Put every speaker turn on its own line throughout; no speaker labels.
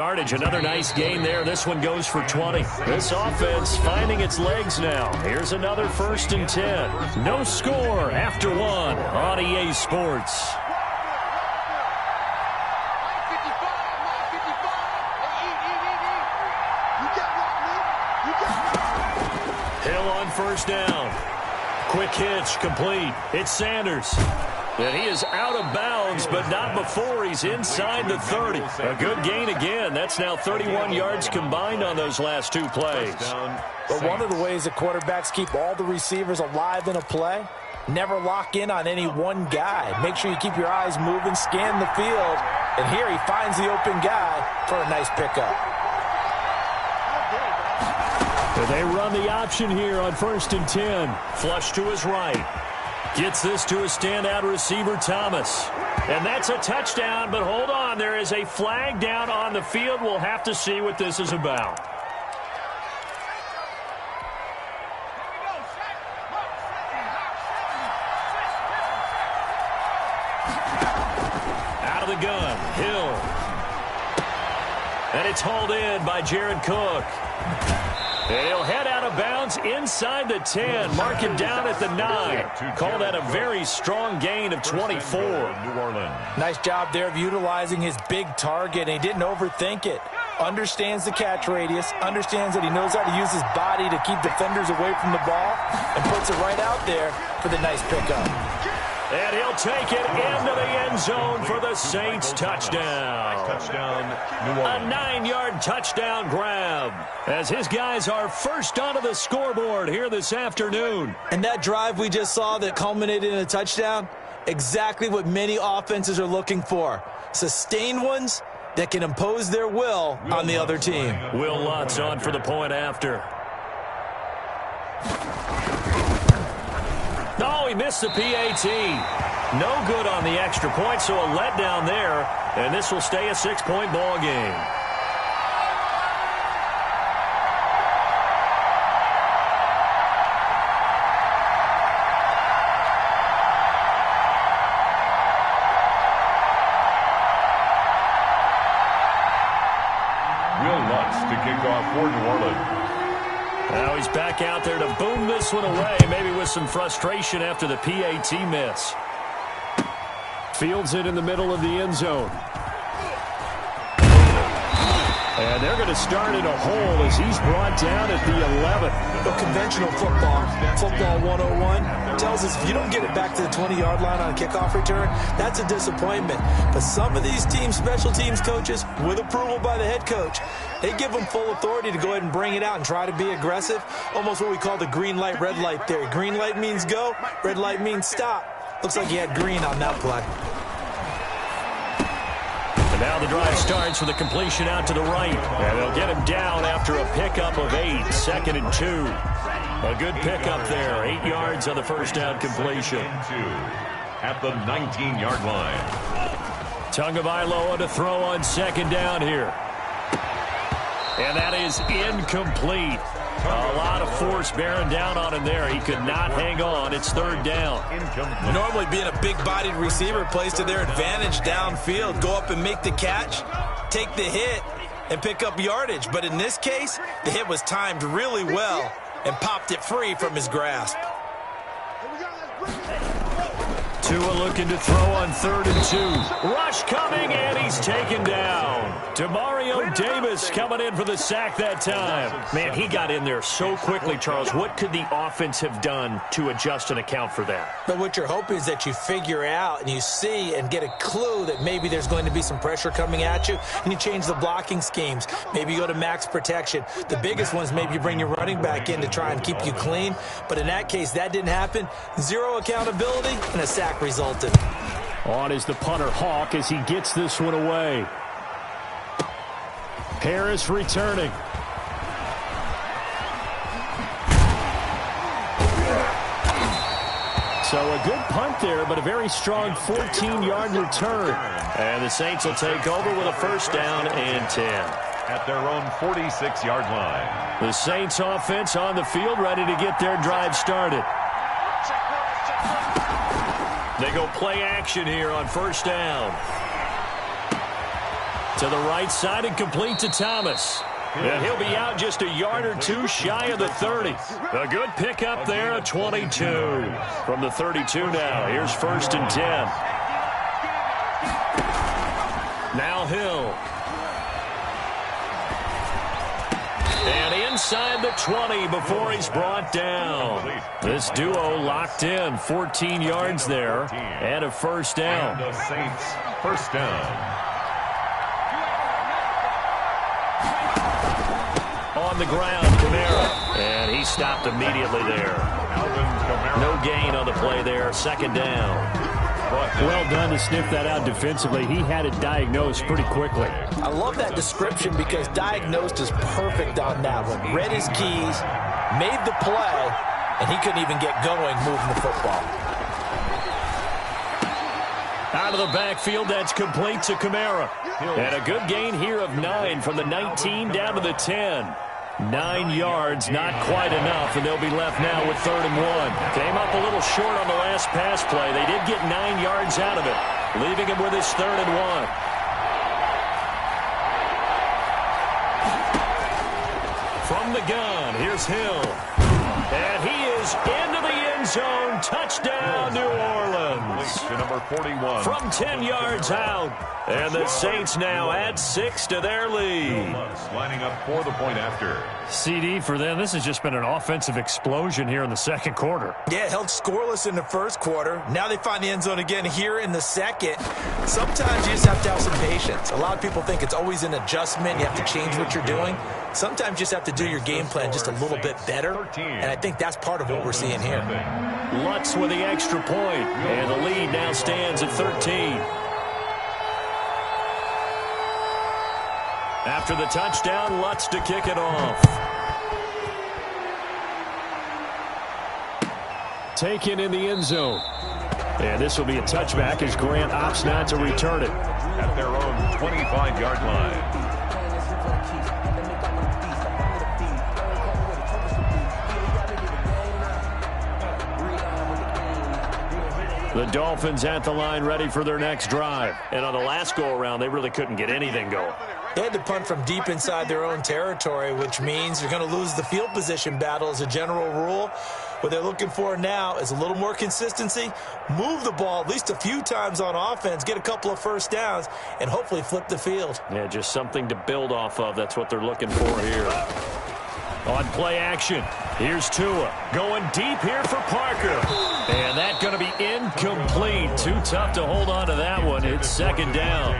Yardage, another nice gain there. This one goes for 20. This offense finding its legs now. Here's another 1st and 10. No score after 1 on EA Sports. Hill on 1st down. Quick hitch, complete. It's Sanders. And he is out of bounds, but not before he's inside the 30. A good gain again. That's now 31 yards combined on those last 2 plays.
But one of the ways that quarterbacks keep all the receivers alive in a play, never lock in on any one guy. Make sure you keep your eyes moving, scan the field. And here he finds the open guy for a nice pickup.
They run the option here on 1st and 10. Flush to his right. Gets this to a standout receiver, Thomas. And that's a touchdown, but hold on. There is a flag down on the field. We'll have to see what this is about. Out of the gun, Hill. And it's hauled in by Jared Cook. And he'll head out of bounds inside the 10. Mark him down at the 9. Call that a very strong gain of 24.
New Orleans.
Nice job there of utilizing his big target. He didn't overthink it. Understands the catch radius. Understands that he knows how to use his body to keep defenders away from the ball. And puts it right out there for the nice pickup.
And he'll take it into the end zone for the Saints touchdown.
Touchdown, New Orleans.
A 9-yard touchdown grab as his guys are first onto the scoreboard here this afternoon.
And that drive we just saw that culminated in a touchdown, exactly what many offenses are looking for. Sustained ones that can impose their will on the other team.
Will Lutz on for the point after. No, he missed the PAT. No good on the extra point, so a letdown there. And this will stay a 6-point ball game.
Will Lutz to kick off for New Orleans.
Now he's back out there to boom this one away, maybe with some frustration after the PAT miss. Fields it in the middle of the end zone. And they're going to start in a hole as he's brought down at the 11.
But conventional football 101, tells us if you don't get it back to the 20-yard line on a kickoff return, that's a disappointment. But some of these teams, special teams coaches, with approval by the head coach, they give them full authority to go ahead and bring it out and try to be aggressive. Almost what we call the green light, red light theory. Green light means go, red light means stop. Looks like he had green on that play.
And now the drive starts with a completion out to the right. And they'll get him down after a pickup of 8, 2nd and 2. A good pickup there, 8 yards on the first down completion.
At the 19-yard line.
Tagovailoa to throw on 2nd down here. And that is incomplete. A lot of force bearing down on him there. He could not hang on. It's 3rd down.
Normally being a big-bodied receiver plays to their advantage downfield. Go up and make the catch, take the hit, and pick up yardage. But in this case, the hit was timed really well and popped it free from his grasp.
Tua looking to throw on 3rd and 2. Rush coming, and he's taken down. Demario Davis coming in for the sack that time. Man, he got in there so quickly, Charles. What could the offense have done to adjust and account for that?
But what you're hoping is that you figure out and you see and get a clue that maybe there's going to be some pressure coming at you, and you change the blocking schemes. Maybe you go to max protection. The biggest one is maybe you bring your running back in to try and keep you clean. But in that case, that didn't happen. Zero accountability, and a sack resulted.
On is the punter, Hawk, as he gets this one away. Harris returning. So a good punt there, but a very strong 14-yard return. And the Saints will take over with a 1st down and 10.
At their own 46-yard line.
The Saints offense on the field, ready to get their drive started. They go play action here on 1st down. To the right side and complete to Thomas. And he'll be out just a yard or two shy of the 30. A good pickup there at 22. From the 32 now, here's 1st and 10. Now Hill. And inside the 20 before he's brought down. This duo locked in, 14 yards there, and a 1st down.
And the Saints, 1st down.
On the ground, Kamara. And he stopped immediately there. No gain on the play there, 2nd down.
Well done to sniff that out defensively. He had it diagnosed pretty quickly.
I love that description because diagnosed is perfect on that one. Read his keys, made the play, and he couldn't even get going moving the football.
Out of the backfield, that's complete to Kamara. And a good gain here of 9 from the 19 down to the 10. 9 yards, not quite enough, and they'll be left now with 3rd and 1. Came up a little short on the last pass play. They did get 9 yards out of it, leaving him with his 3rd and 1. From the gun, here's Hill. And he is into the end zone. Touchdown, New Orleans.
To number 41.
From 10 yards out. And the Saints now add 6 to their lead.
Lining up for the point after.
CD for them. This has just been an offensive explosion here in the 2nd quarter.
Yeah, held scoreless in the 1st quarter. Now they find the end zone again here in the 2nd. Sometimes you just have to have some patience. A lot of people think it's always an adjustment. You have to change what you're doing. Sometimes you just have to do your game plan just a little bit better. And I think that's part of what we're seeing here.
Lutz with the extra point. And the lead now stands at 13. After the touchdown, Lutz to kick it off. Taken in the end zone. And this will be a touchback as Grant opts not to return it.
At their own 25-yard line.
The Dolphins at the line ready for their next drive. And on the last go-around, they really couldn't get anything going.
They had to punt from deep inside their own territory, which means you're going to lose the field position battle as a general rule. What they're looking for now is a little more consistency, move the ball at least a few times on offense, get a couple of 1st downs, and hopefully flip the field.
Yeah, just something to build off of. That's what they're looking for here. On play action, here's Tua. Going deep here for Parker. And that's going to be incomplete. Too tough to hold on to that one. It's 2nd down.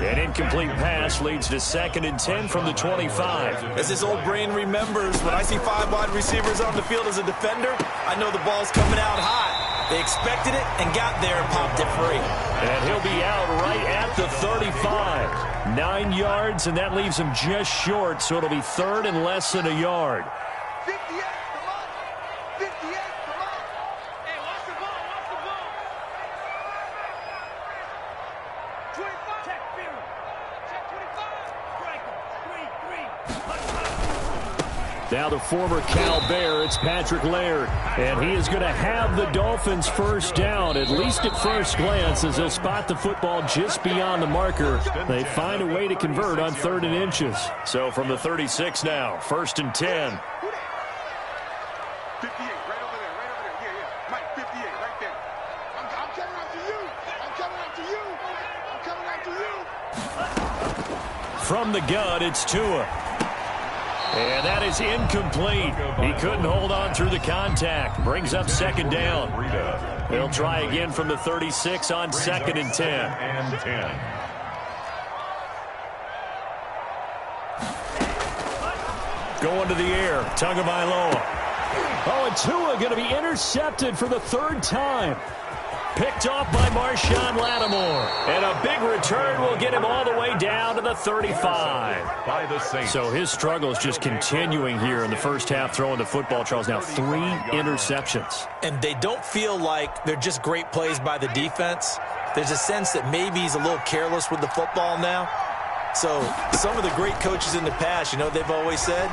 An incomplete pass leads to 2nd and 10 from the 25.
As this old brain remembers, when I see 5 wide receivers on the field as a defender, I know the ball's coming out hot. They expected it and got there and popped it free.
And he'll be out right at the 35. 9 yards, and that leaves him just short, so it'll be 3rd and less than a yard.
58, come on. 58, come on. Hey, watch the ball, watch the ball. 25. Check, Fury. Check 25. Break him. 3-3.
Now the former Cal Bear, it's Patrick Laird. And he is going to have the Dolphins' 1st down, at least at first glance, as they'll spot the football just beyond the marker. They find a way to convert on 3rd and inches. So from the 36 now, 1st and 10.
58, right over there, right over there. Yeah. Mike, 58, right there. I'm coming out to you. I'm coming out to you. I'm coming out to you.
From the gun, it's Tua. And that is incomplete. He couldn't hold on through the contact. Brings up 2nd down. They'll try again from the 36 on 2nd and 10.
And 10.
Going to the air. Tagovailoa. Oh, and Tua going to be intercepted for the 3rd time. Picked off by Marshawn Lattimore. And a big return will get him all the way down to the 35.
By the Saints.
So his struggle is just continuing here in the 1st half, throwing the football. Charles, now 3 interceptions.
And they don't feel like they're just great plays by the defense. There's a sense that maybe he's a little careless with the football now. So some of the great coaches in the past, you know, they've always said,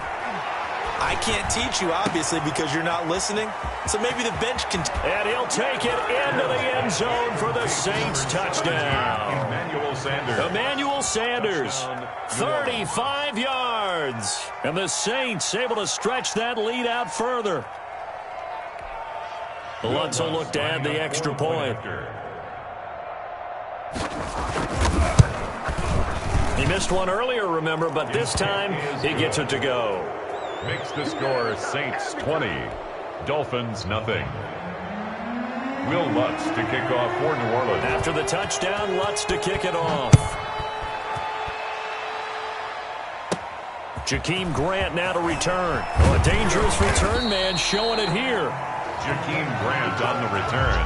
I can't teach you, obviously, because you're not listening. So maybe the bench can.
And he'll take it into the end zone for the Saints touchdown.
Emmanuel Sanders.
Emmanuel Emmanuel Sanders. 35 yards. And the Saints able to stretch that lead out further. Lutz will look to add the extra point. He missed one earlier, remember, but this time he gets it to go.
Makes the score Saints 20, Dolphins nothing. Will Lutz to kick off for New Orleans.
After the touchdown, Lutz to kick it off. Jakeem Grant now to return. Oh, a dangerous return man showing it here.
Jakeem Grant on the return.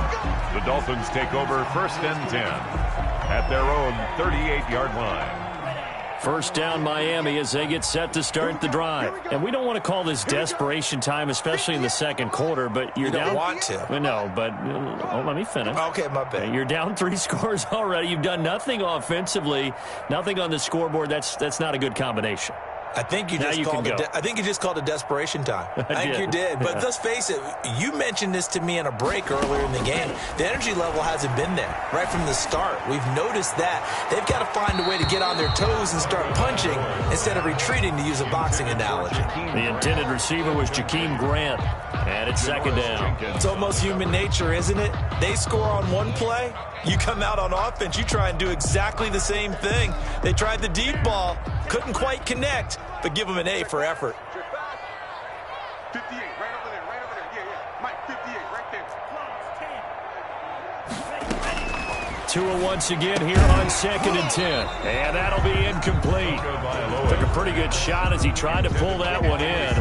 The Dolphins take over 1st and 10 at their own 38-yard line.
First down Miami as they get set to start the drive. And we don't want to call this desperation time, especially in the second quarter, but you're down.
You don't want to.
No, but let me finish.
Okay, my bad.
You're down 3 scores already. You've done nothing offensively, nothing on the scoreboard. That's not a good combination.
I think you just called it desperation time. I think you did. But let's face it, you mentioned this to me in a break earlier in the game. The energy level hasn't been there right from the start. We've noticed that. They've got to find a way to get on their toes and start punching instead of retreating, to use a boxing analogy.
The intended receiver was Jakeem Grant. And it's second down.
It's almost human nature, isn't it? They score on one play. You come out on offense, you try and do exactly the same thing. They tried the deep ball, couldn't quite connect, but give them an A for effort.
58, right over there, right over there. Yeah. Mike, 58, right there.
Tua once again here on 2nd and 10. And that'll be incomplete. Took a pretty good shot as he tried to pull that one in.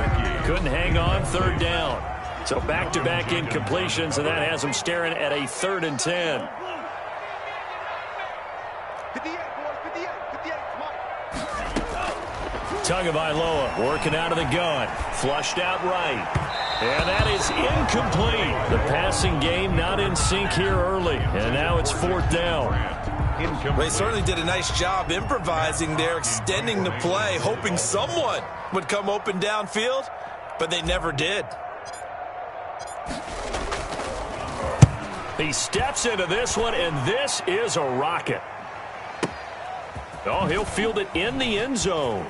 Couldn't hang on, 3rd down. So back-to-back incompletions, and that has him staring at a 3rd and 10.
58, boys, 58, Mike.
Tagovailoa working out of the gun. Flushed out right. And that is incomplete. The passing game not in sync here early. And now it's 4th down.
They certainly did a nice job improvising there, extending the play, hoping someone would come open downfield, but they never did.
He steps into this one, and this is a rocket. Oh, he'll field it in the end zone.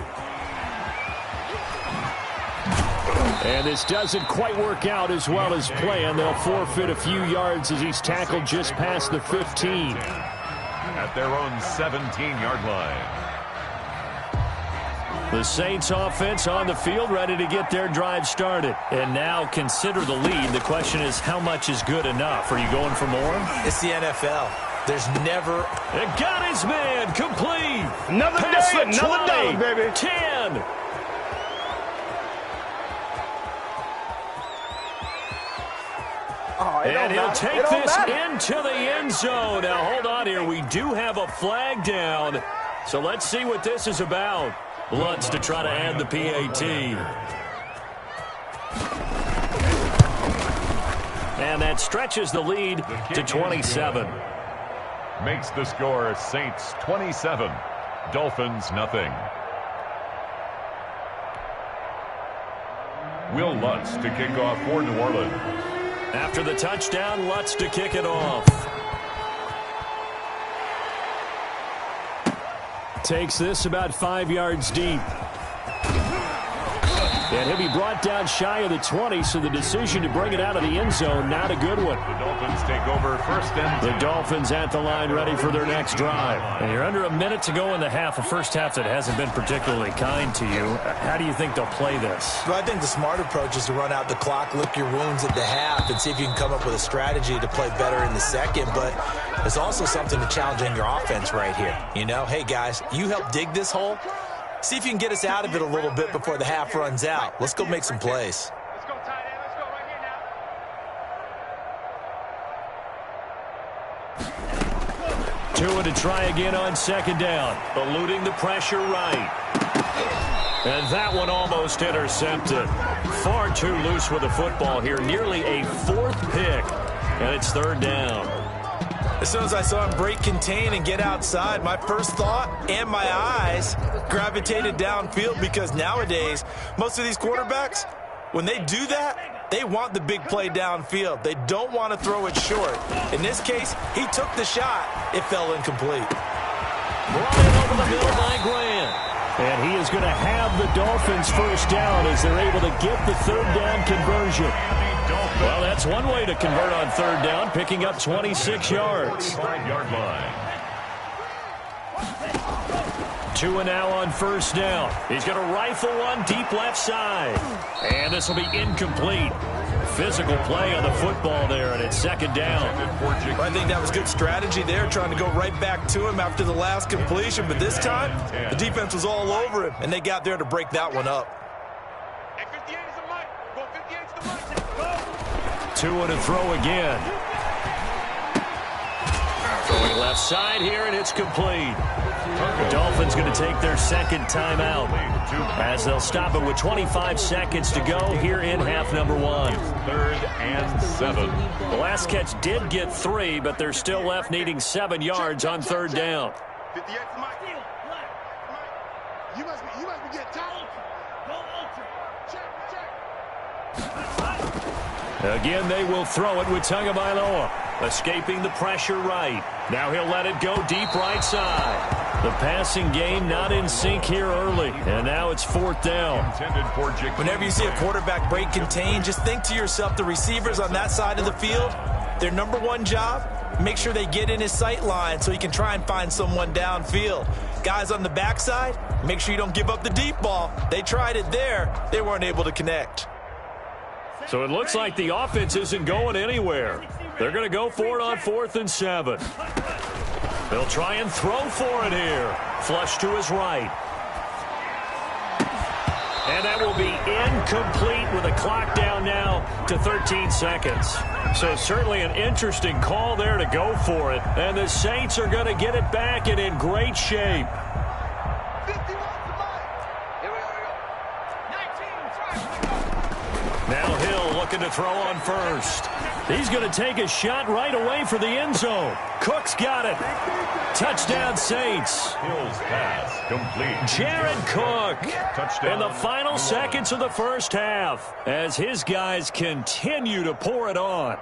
And this doesn't quite work out as well as planned. They'll forfeit a few yards as he's tackled just past the 15.
At their own 17-yard line.
The Saints offense on the field, ready to get their drive started. And now consider the lead. The question is, how much is good enough? Are you going for more?
It's the NFL. There's never...
It got his man complete.
Another
Pass
day, another dollar, baby.
10. And he'll take this into the end zone. Now, hold on here. We do have a flag down. So let's see what this is about. Lutz to try to add the PAT. And that stretches the lead to 27.
Makes the score Saints 27, Dolphins nothing. Will Lutz to kick off for New Orleans.
After the touchdown, Lutz to kick it off. Takes this about 5 yards deep. And he'll be brought down shy of the 20, so the decision to bring it out of the end zone, not a good one.
The Dolphins take over 1st and 10.
The Dolphins at the line ready for their next drive. And you're under a minute to go in the half, a first half that hasn't been particularly kind to you. How do you think they'll play this?
Well, I think the smart approach is to run out the clock, lick your wounds at the half, and see if you can come up with a strategy to play better in the second. But there's also something to challenging your offense right here. You know, hey, guys, you help dig this hole. See if you can get us out of it a little bit before the half runs out. Let's go make some plays.
Let's go, tight end. Let's go right here now.
Tua to try again on 2nd down. Eluding the pressure right. And that one almost intercepted. Far too loose with the football here. Nearly a 4th pick. And it's 3rd down.
As soon as I saw him break contain and get outside, my first thought and my eyes gravitated downfield, because nowadays, most of these quarterbacks, when they do that, they want the big play downfield. They don't want to throw it short. In this case, he took the shot. It fell incomplete.
Brought in over the middle by Grant. And he is going to have the Dolphins first down as they're able to get the third down conversion. Well, that's one way to convert on third down, picking up 26 yards.
5-yard line.
Tua now on first down. He's going to rifle one deep left side. And this will be incomplete. Physical play on the football there, and it's second down.
I think that was good strategy there, trying to go right back to him after the last completion. But this time, the defense was all over him, and they got there to break that one up.
Tua to throw again. Throwing left side here, and it's complete. The Dolphins going to take their second timeout as they'll stop it with 25 seconds to go here in half number one.
3rd and 7.
The last catch did get 3, but they're still left needing 7 yards on third down.
58 to Mike. You must be getting tired. Check.
Again, they will throw it with Tagovailoa, escaping the pressure right. Now he'll let it go deep right side. The passing game not in sync here early, and now it's fourth down.
Whenever you see a quarterback break contain, just think to yourself, the receivers on that side of the field, their number one job, make sure they get in his sight line so he can try and find someone downfield. Guys on the backside, make sure you don't give up the deep ball. They tried it there. They weren't able to connect.
So it looks like the offense isn't going anywhere. They're going to go for it on 4th and 7. They'll try and throw for it here. Flush to his right. And that will be incomplete with a clock down now to 13 seconds. So certainly an interesting call there to go for it. And the Saints are going to get it back and in great shape. Now Hill looking to throw on first. He's going to take a shot right away for the end zone. Cook's got it. Touchdown Saints.
Hill's pass complete.
Jared Cook
Touchdown.
in the final seconds of the first half as his guys continue to pour it on.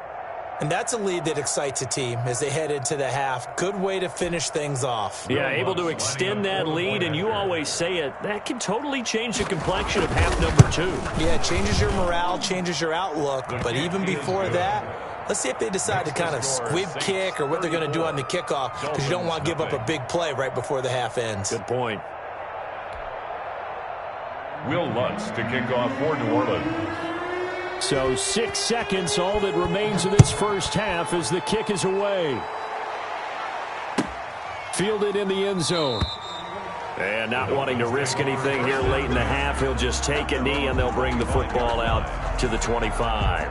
And that's a lead that excites a team as they head into the half. Good way to finish things off.
Yeah, able to extend that lead, and you always say it, that can totally change the complexion of half number 2.
Yeah, it changes your morale, changes your outlook. But even before that, let's see if they decide to kind of squib kick or what they're going to do on the kickoff, because you don't want to give up a big play right before the half ends.
Good point.
Will Lutz to kick off for New Orleans.
So 6 seconds, all that remains of this first half as the kick is away. Fielded in the end zone. And not wanting to risk anything here late in the half, he'll just take a knee and they'll bring the football out to the 25.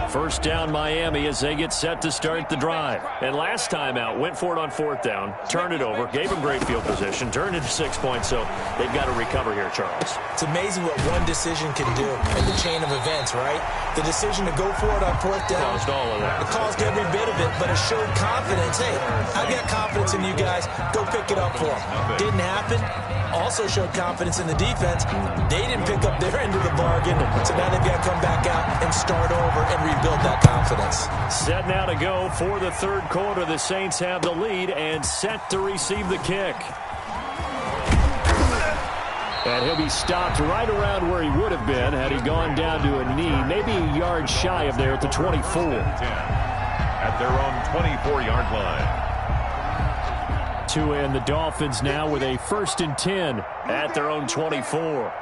First down Miami as they get set to start the drive. And last time out, went for it on 4th down, turned it over, gave them great field position, turned it to 6 points, so they've got to recover here, Charles.
It's amazing what one decision can do in the chain of events, right? The decision to go for it on 4th down.
Caused all of that.
It caused every bit of it, but it showed confidence. Hey, I've got confidence in you guys. Go pick it up for them. Didn't happen. Also showed confidence in the defense. They didn't pick up their end of the bargain, so now they've got to come back out and start over and rebuild that confidence.
Set now to go for the third quarter. The Saints have the lead and set to receive the kick. And he'll be stopped right around where he would have been had he gone down to a knee, maybe a yard shy of there at the 24.
At their own 24-yard line.
Tua and the Dolphins now with a 1st and 10 at their own 24.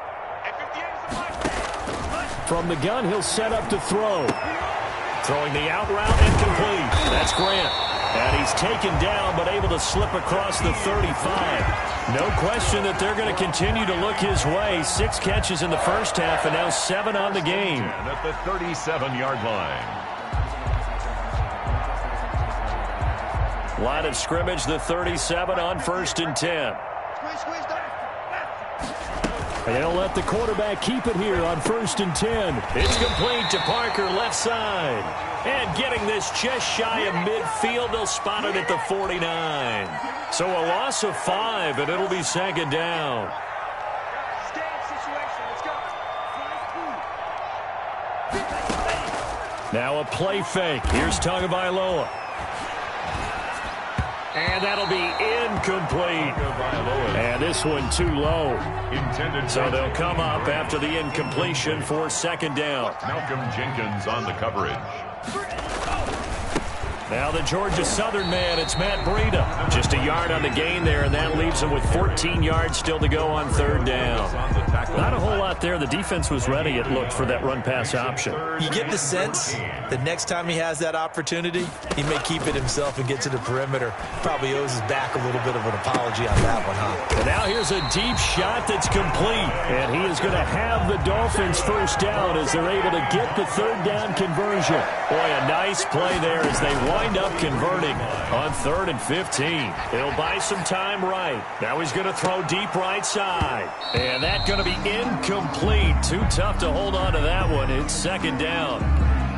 From the gun, he'll set up to throw. Throwing the out route and complete. That's Grant. And he's taken down but able to slip across the 35. No question that they're going to continue to look his way. 6 catches in the first half and now 7 on the game.
At the 37-yard line.
Line of scrimmage, the 37 on 1st and 10. And they'll let the quarterback keep it here on 1st and 10. It's complete to Parker, left side. And getting this just shy of midfield, they'll spot it at the 49. So a loss of 5, and it'll be second down. Now a play fake. Here's Tagovailoa. And that'll be incomplete. And this one too low. So they'll come up after the incompletion for second down.
Malcolm Jenkins on the coverage.
Now the Georgia Southern man, it's Matt Breida. Just a yard on the gain there, and that leaves him with 14 yards still to go on third down. Not a whole lot there. The defense was ready, it looked, for that run-pass option.
You get the sense that next time he has that opportunity, he may keep it himself and get to the perimeter. Probably owes his back a little bit of an apology on that one, huh?
And now here's a deep shot that's complete. And he is going to have the Dolphins first down as they're able to get the third down conversion. Boy, a nice play there as they wind up converting on 3rd and 15. He'll buy some time right. Now he's going to throw deep right side. And that's going to be incomplete. Too tough to hold on to that one. It's second down.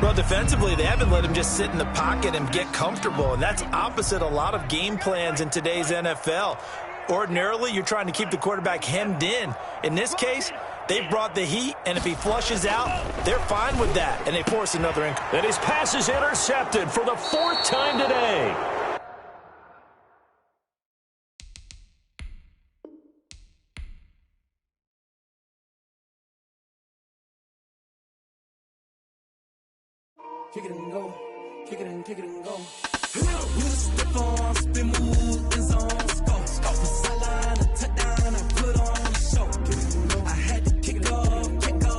Well, defensively, they haven't let him just sit in the pocket and get comfortable, and that's opposite a lot of game plans in today's NFL. Ordinarily, you're trying to keep the quarterback hemmed in. In this case, they've brought the heat, and if he flushes out, they're fine with that, and they force another
And his pass is intercepted for the 4th time today.
Kick it and go, kick it and go. With a stiff arm, spin move, in zone, scope. Off the sideline, a touchdown, I put on the show. I had to kick off and go.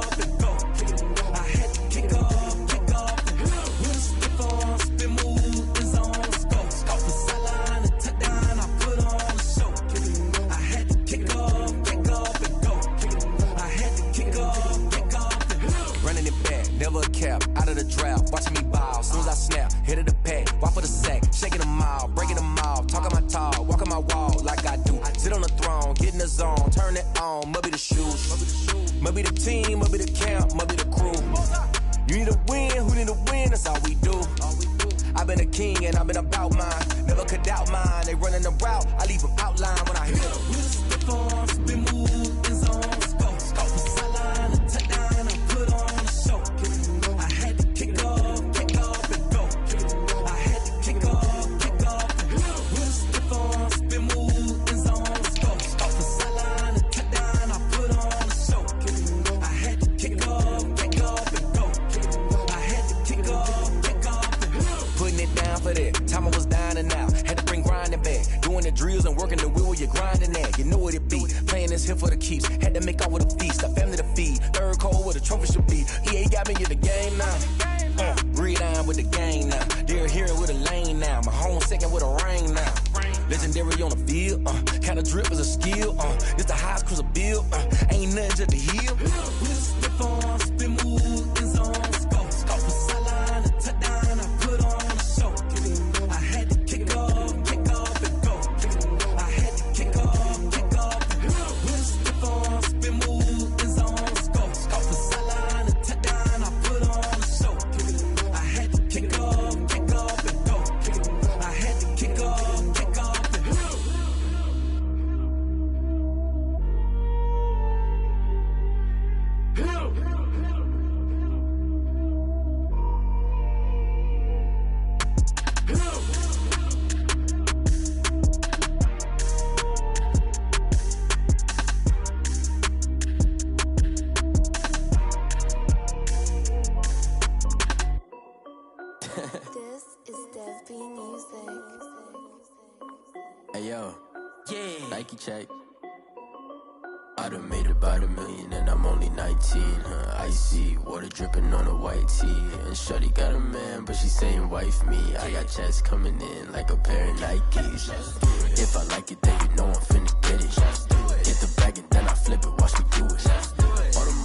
I had to kick off and go. With a stiff arm, spin move, in zone, scope. Off the sideline, a touchdown, I put on the show. I had to kick off and go. I had to kick off and go.
Running it back, never a cap, out of the draft, watching me ball, soon as I snap, hit of the pack, walk for the sack, shaking them all, breaking them all, talking my talk, walking my wall like I do, sit on the throne, get in the zone, turn it on, must be the shoes, must be the team, must be the camp, must be the crew, you need a win, who need a win, that's all we do, I've been a king and I've been about mine, never could doubt mine, they running the route, I leave them outline when I hit them.
With a stiff arm, spin move, in zone, scope, off the sideline, a touchdown, I put on the show. I had to kick off and go. I had to kick off and go. With a stiff arm, spin move, in zone, scope, off the sideline, a touchdown, I put on the show. I had to kick off and go. I had to kick off and go.
Putting it down for that, time I was down and out, had to bring grinding back, doing the drills and working the wheel where you're grinding at, you know what it be, playing this here for the keeps, had to make off with a feast, a family to feed, third cold where the trophy should be, EA got me in the game now, breathe on with the game now, they're here with a lane now, my home second with a ring now, legendary on the field, kind of drip is a skill, it's the highest cruiser bill, ain't nothing just the heel.
With a stiff arm, spin move, in zone, scope, off the sideline, a touchdown, I put on the show. I had to kick off and go. I had to kick off and go. With a stiff arm, spin move, in zone, scope, off the sideline, a touchdown, I put on the show. I had to kick off and go. I had to kick off and go.
This is Dev B Music.
Hey yo, yeah. Nike check. I done made about $1 million and I'm only 19. Icy water dripping on a white tee. And shorty got a man, but she saying wife me. I got checks coming in like a pair of Nikes. If I like it, then you know I'm finna get it. Get the bag and then I flip it, watch me do it.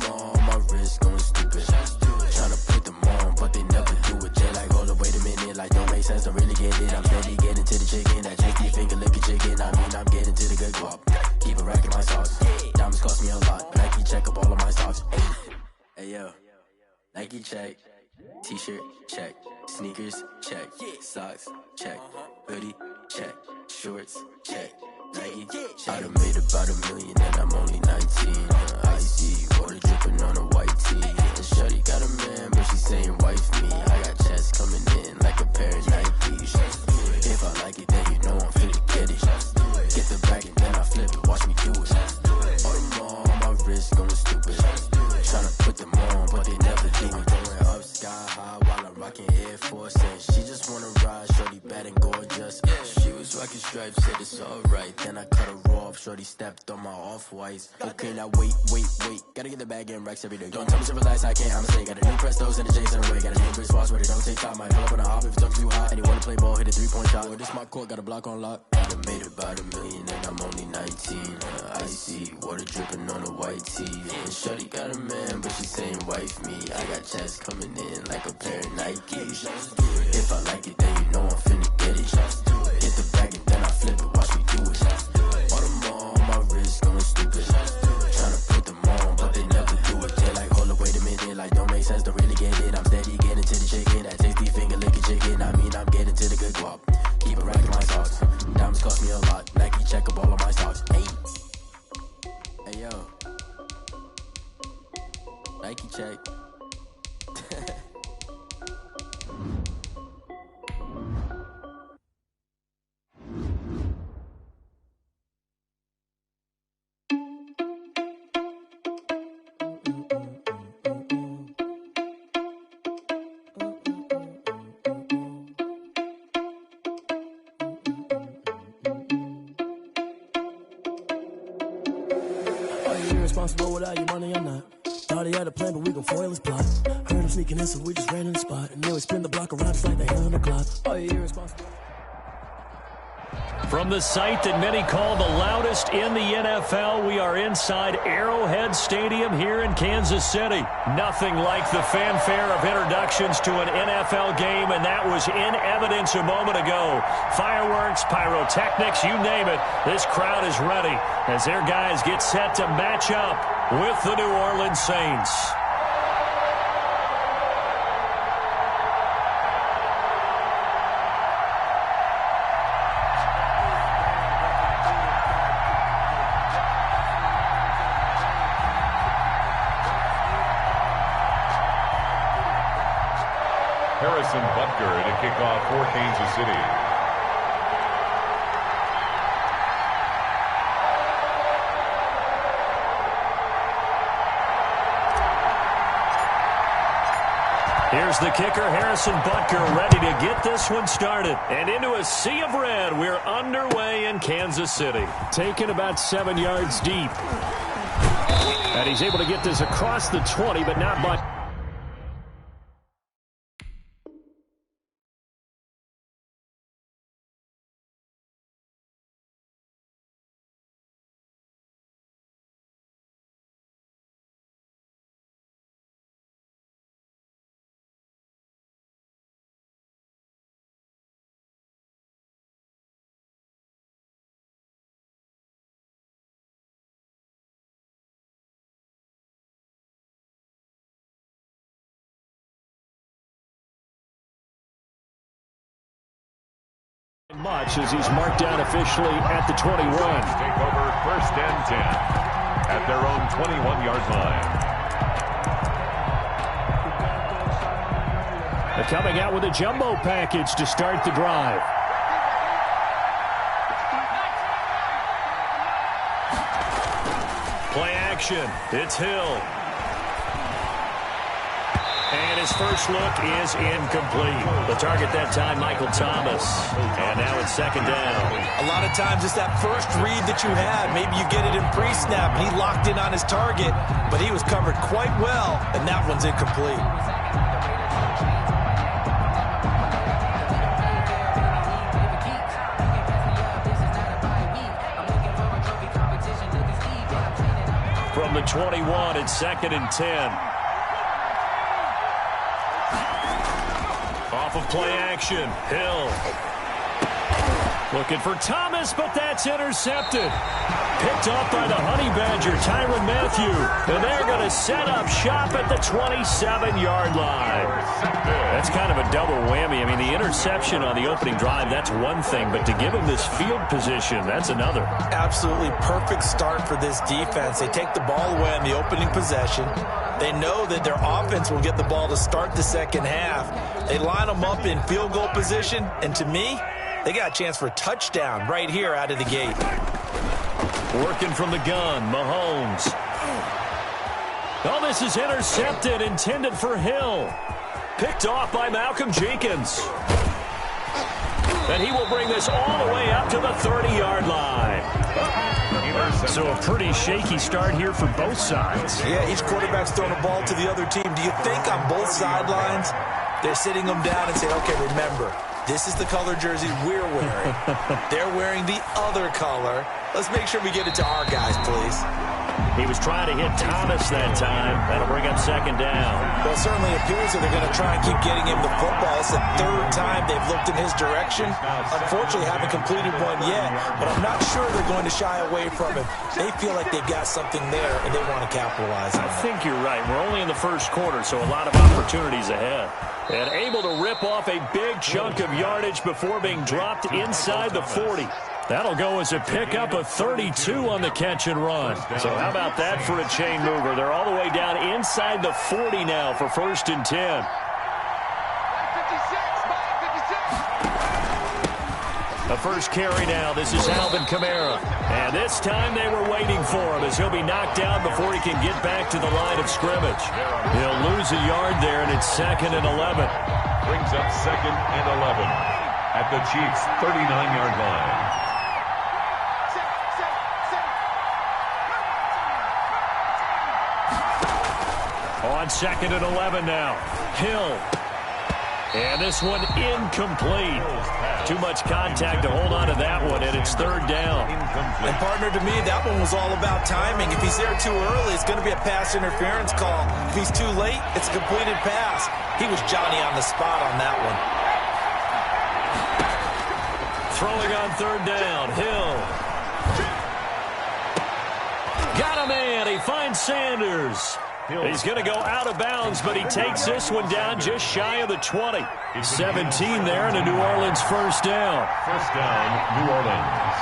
All my wrist going stupid. Tryna put them on, but they never do it. They like, hold up, wait a minute, like don't make sense, don't really get it. I'm steady getting to the chicken, that cheeky finger licking chicken. I mean, I'm getting to the good guap. Keep a rack in my sauce. Diamonds cost me a lot. Nike check up all of my socks. Hey yo, Nike check. T-shirt check. Sneakers check. Socks check. Hoodie check. Shorts check. Nike check. I done made about $1 million and I'm only 19. Icy water dripping on a white tee. And shorty got a man, but she saying wife me. I got checks coming in like a pair of Nikes. If I like it, then you know I'm finna a raw. Shorty stepped on my off-whites. Okay, now wait. Gotta get the bag and racks every day. Don't tell me to relax, I can't, I'ma say. Got a new Prestos and a J's in the way. Got a new Chris Foss, ready, don't take time. Might pull up on a hop if it's talking too hot. And you wanna play ball, hit a 3-point shot. Well, this my court, got a block on lock. I done made about $1 million and I'm only 19. Icy, water dripping on a white tee. And shorty got a man, but she saying wife me. I got checks coming in like a pair of Nikes. If I like it, then you know I'm finna get it. Hit the bag and then I flip it, watch me do it. All them on my wrist going stupid. Tryna put them on, but they never do it. They're like, hold up, wait a minute, like don't make sense, don't really get it. I'm steady getting to the chicken, that tasty finger licking chicken. I mean, I'm getting to the good guap. Keep it racking my socks. Diamonds cost me a lot. Nike check up all of my stocks. Hey yo, Nike check.
Irresponsible without your money or not. Thought he had a plan, but we gon' foil his plot. Heard him sneaking in, so we just ran in the spot. And then we spin the block around just like the hell on the clock. Oh, you irresponsible.
From the site that many call the loudest in the NFL, we are inside Arrowhead Stadium here in Kansas City. Nothing like the fanfare of introductions to an NFL game, and that was in evidence a moment ago. Fireworks, pyrotechnics, you name it. This crowd is ready as their guys get set to match up with the New Orleans Saints.
Butker to kick off for Kansas City.
Here's the kicker, Harrison Butker, ready to get this one started. And into a sea of red, we're underway in Kansas City.
Taken about 7 yards deep. And he's able to get this across the 20, but not much. Much as he's marked down officially at the 21.
Take over 1st and 10 at their own 21-yard line.
They're coming out with a jumbo package to start the drive.
Play action. It's Hill. And his first look is incomplete. The target that time, Michael Thomas. And now it's 2nd down.
A lot of times it's that first read that you had. Maybe you get it in pre-snap. He locked in on his target, but he was covered quite well, and that one's incomplete.
From the 21, it's 2nd and 10. Off of play action, Hill. Looking for Thomas, but that's intercepted. Picked off by the Honey Badger, Tyrann Mathieu. And they're going to set up shop at the 27-yard line. That's kind of a double whammy. I mean, the interception on the opening drive, that's one thing. But to give him this field position, that's another.
Absolutely perfect start for this defense. They take the ball away on the opening possession. They know that their offense will get the ball to start the second half. They line them up in field goal position, and to me, they got a chance for a touchdown right here out of the gate.
Working from the gun, Mahomes. Oh, this is intercepted, intended for Hill. Picked off by Malcolm Jenkins. And he will bring this all the way up to the 30-yard line.
So a pretty shaky start here for both sides.
Yeah, each quarterback's throwing a ball to the other team. Do you think on both sidelines they're sitting them down and saying, okay, remember, this is the color jersey we're wearing. They're wearing the other color. Let's make sure we get it to our guys, please.
He was trying to hit Thomas that time. That'll bring up second down.
Well, it certainly appears that they're going to try and keep getting him the football. It's the third time they've looked in his direction. Unfortunately, haven't completed one yet, but I'm not sure they're going to shy away from him. They feel like they've got something there, and they want to capitalize on it.
I think you're right. We're only in the first quarter, so a lot of opportunities ahead. And able to rip off a big chunk of yardage before being dropped inside the 40. That'll go as a pickup of 32 on the catch and run. So how about that for a chain mover? They're all the way down inside the 40 now for 1st and 10. The first carry now. This is Alvin Kamara. And this time they were waiting for him as he'll be knocked down before he can get back to the line of scrimmage. He'll lose a yard there, and it's 2nd and 11.
Brings up 2nd and 11 at the Chiefs' 39-yard line.
On 2nd and 11 now. Hill. And this one incomplete. Too much contact to hold on to that one, and it's 3rd down.
And, partner, to me, that one was all about timing. If he's there too early, it's going to be a pass interference call. If he's too late, it's a completed pass. He was Johnny on the spot on that one.
Throwing on 3rd down. Hill. Got a man. He finds Sanders. He's going to go out of bounds, but he takes this one down just shy of the 20. 17 there and a New Orleans 1st down.
1st down, New Orleans.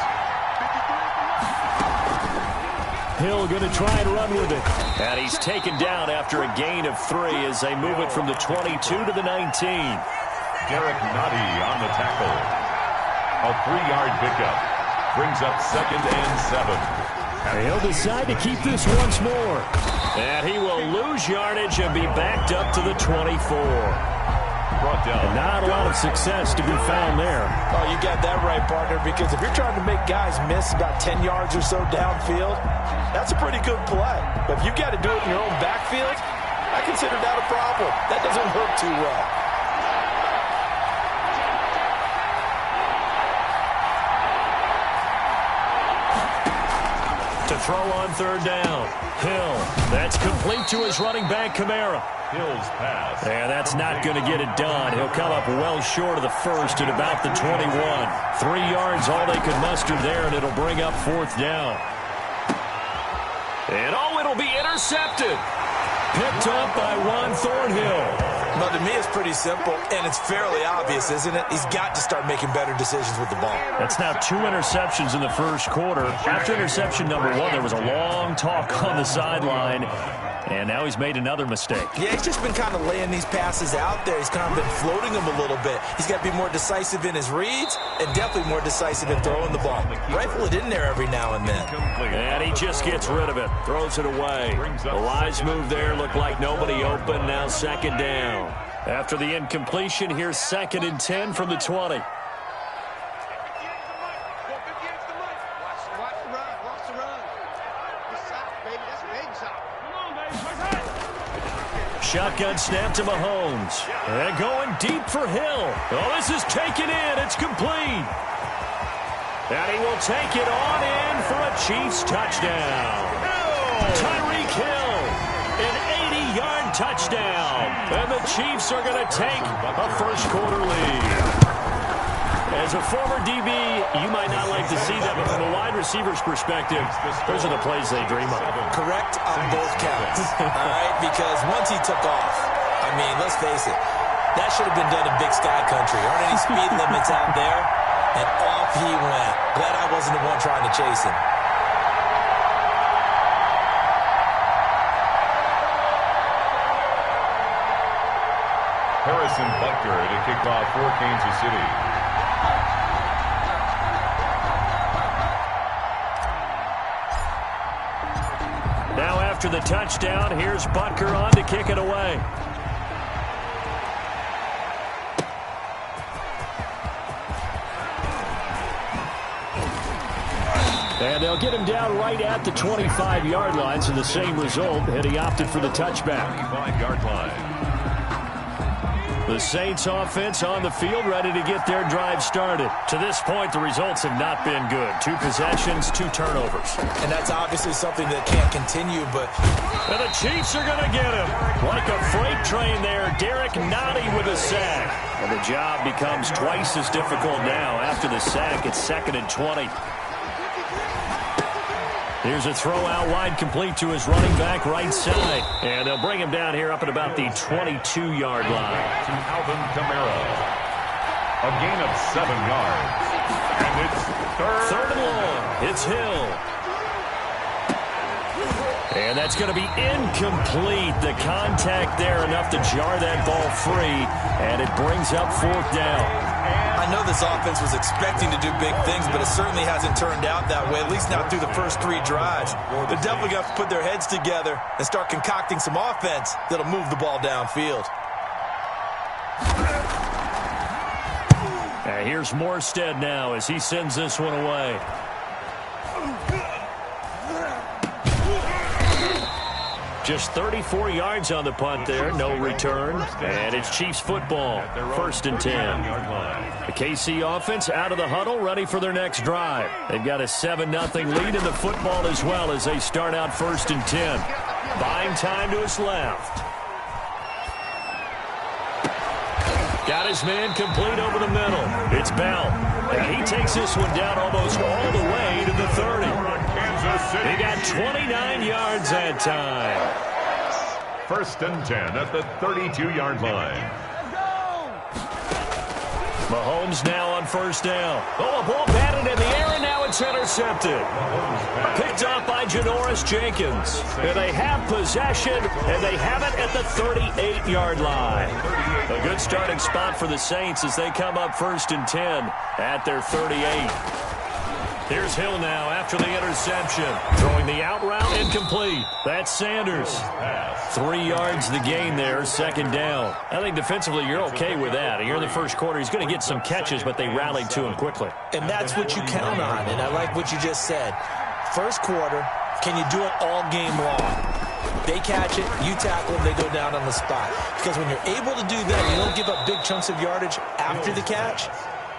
Hill going to try and run with it. And he's taken down after a gain of 3 as they move it from the 22 to the 19.
Derek Nottie on the tackle. A 3-yard pickup. Brings up 2nd and 7.
And he'll decide to keep this once more. And he will lose yardage and be backed up to the 24.
Brought down.
And not a lot of success to be found there.
Oh, you got that right, partner, because if you're trying to make guys miss about 10 yards or so downfield, that's a pretty good play. But if you've got to do it in your own backfield, I consider that a problem. That doesn't work too well.
To throw on 3rd down. Hill. That's complete to his running back, Kamara.
Hill's pass.
And that's not going to get it done. He'll come up well short of the 1st at about the 21. 3 yards, all they could muster there, and it'll bring up 4th down. And it'll be intercepted. Picked up by Juan Thornhill.
But to me, it's pretty simple, and it's fairly obvious, isn't it? He's got to start making better decisions with the ball.
That's now 2 interceptions in the first quarter. After interception number 1, there was a long talk on the sideline, and now he's made another mistake.
Yeah, he's just been kind of laying these passes out there. He's kind of been floating them a little bit. He's got to be more decisive in his reads and definitely more decisive in throwing the ball. Rifle it in there every now and then.
And he just gets rid of it, throws it away. The wise move there, looked like nobody open, now 2nd down. After the incompletion, here's 2nd and 10 from the 20. Shotgun snap to Mahomes. And going deep for Hill. Oh, this is taken in. It's complete. And he will take it on in for a Chiefs touchdown. Tyreek Hill, an 80-yard touchdown. And the Chiefs are going to take a first quarter lead. As a former DB, you might not like to see that, but from a wide receiver's perspective, those are the plays they dream of.
Correct on both counts, all right? Because once he took off, I mean, let's face it, that should have been done in Big Sky Country. Aren't any speed limits out there? And off he went. Glad I wasn't the one trying to chase him.
Harrison Butker to kick off for Kansas City.
Now after the touchdown, here's Butker on to kick it away.
And they'll get him down right at the 25-yard line, so the same result, and he opted for the touchback.
25-yard line.
The Saints offense on the field, ready to get their drive started. To this point, the results have not been good. 2 possessions, 2 turnovers.
And that's obviously something that can't continue, but...
And the Chiefs are going to get him. Like a freight train there, Derek Nottie with a sack. And the job becomes twice as difficult now. After the sack, it's 2nd and 20. Here's a throw out wide, complete to his running back right side. And they'll bring him down here up at about the 22-yard line.
To Alvin Kamara. A gain of 7 yards. And it's third
and long. It's Hill. And that's going to be incomplete. The contact there enough to jar that ball free. And it brings up 4th down.
I know this offense was expecting to do big things, but it certainly hasn't turned out that way, at least not through the first 3 drives. They're definitely going to have to put their heads together and start concocting some offense that'll move the ball downfield.
And here's Morstead now as he sends this one away. Just 34 yards on the punt there, no return. And it's Chiefs football, 1st and 10. The KC offense out of the huddle, ready for their next drive. They've got a 7-0 lead in the football as well as they start out 1st and 10. Buying time to his left. Got his man complete over the middle. It's Bell. And he takes this one down almost all the way to the 30. He got 29 yards that time.
1st and 10 at the 32-yard line.
Mahomes now on 1st down. Oh, a ball batted in the air, and now it's intercepted. Picked off by Janoris Jenkins. And they have possession, and they have it at the 38-yard line. A good starting spot for the Saints as they come up 1st and 10 at their 38. Here's Hill now after the interception. Throwing the out route incomplete. That's Sanders. 3 yards the gain there, 2nd down. I think defensively you're okay with that. Here in the first quarter, he's going to get some catches, but they rallied to him quickly.
And that's what you count on, and I like what you just said. First quarter, can you do it all game long? They catch it, you tackle them, they go down on the spot. Because when you're able to do that, you don't give up big chunks of yardage after the catch.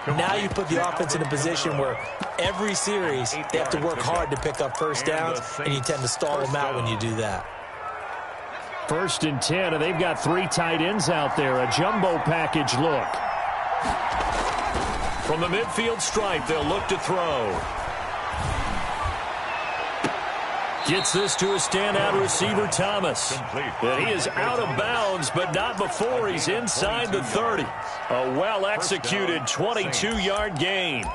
Now you put the offense in a position where every series they have to work hard to pick up 1st downs, and you tend to stall them out when you do that.
1st and 10, and they've got 3 tight ends out there. A jumbo package look. From the midfield stripe, they'll look to throw. Gets this to a standout receiver, Thomas. And he is out of bounds, but not before he's inside the 30. A well-executed 22-yard gain.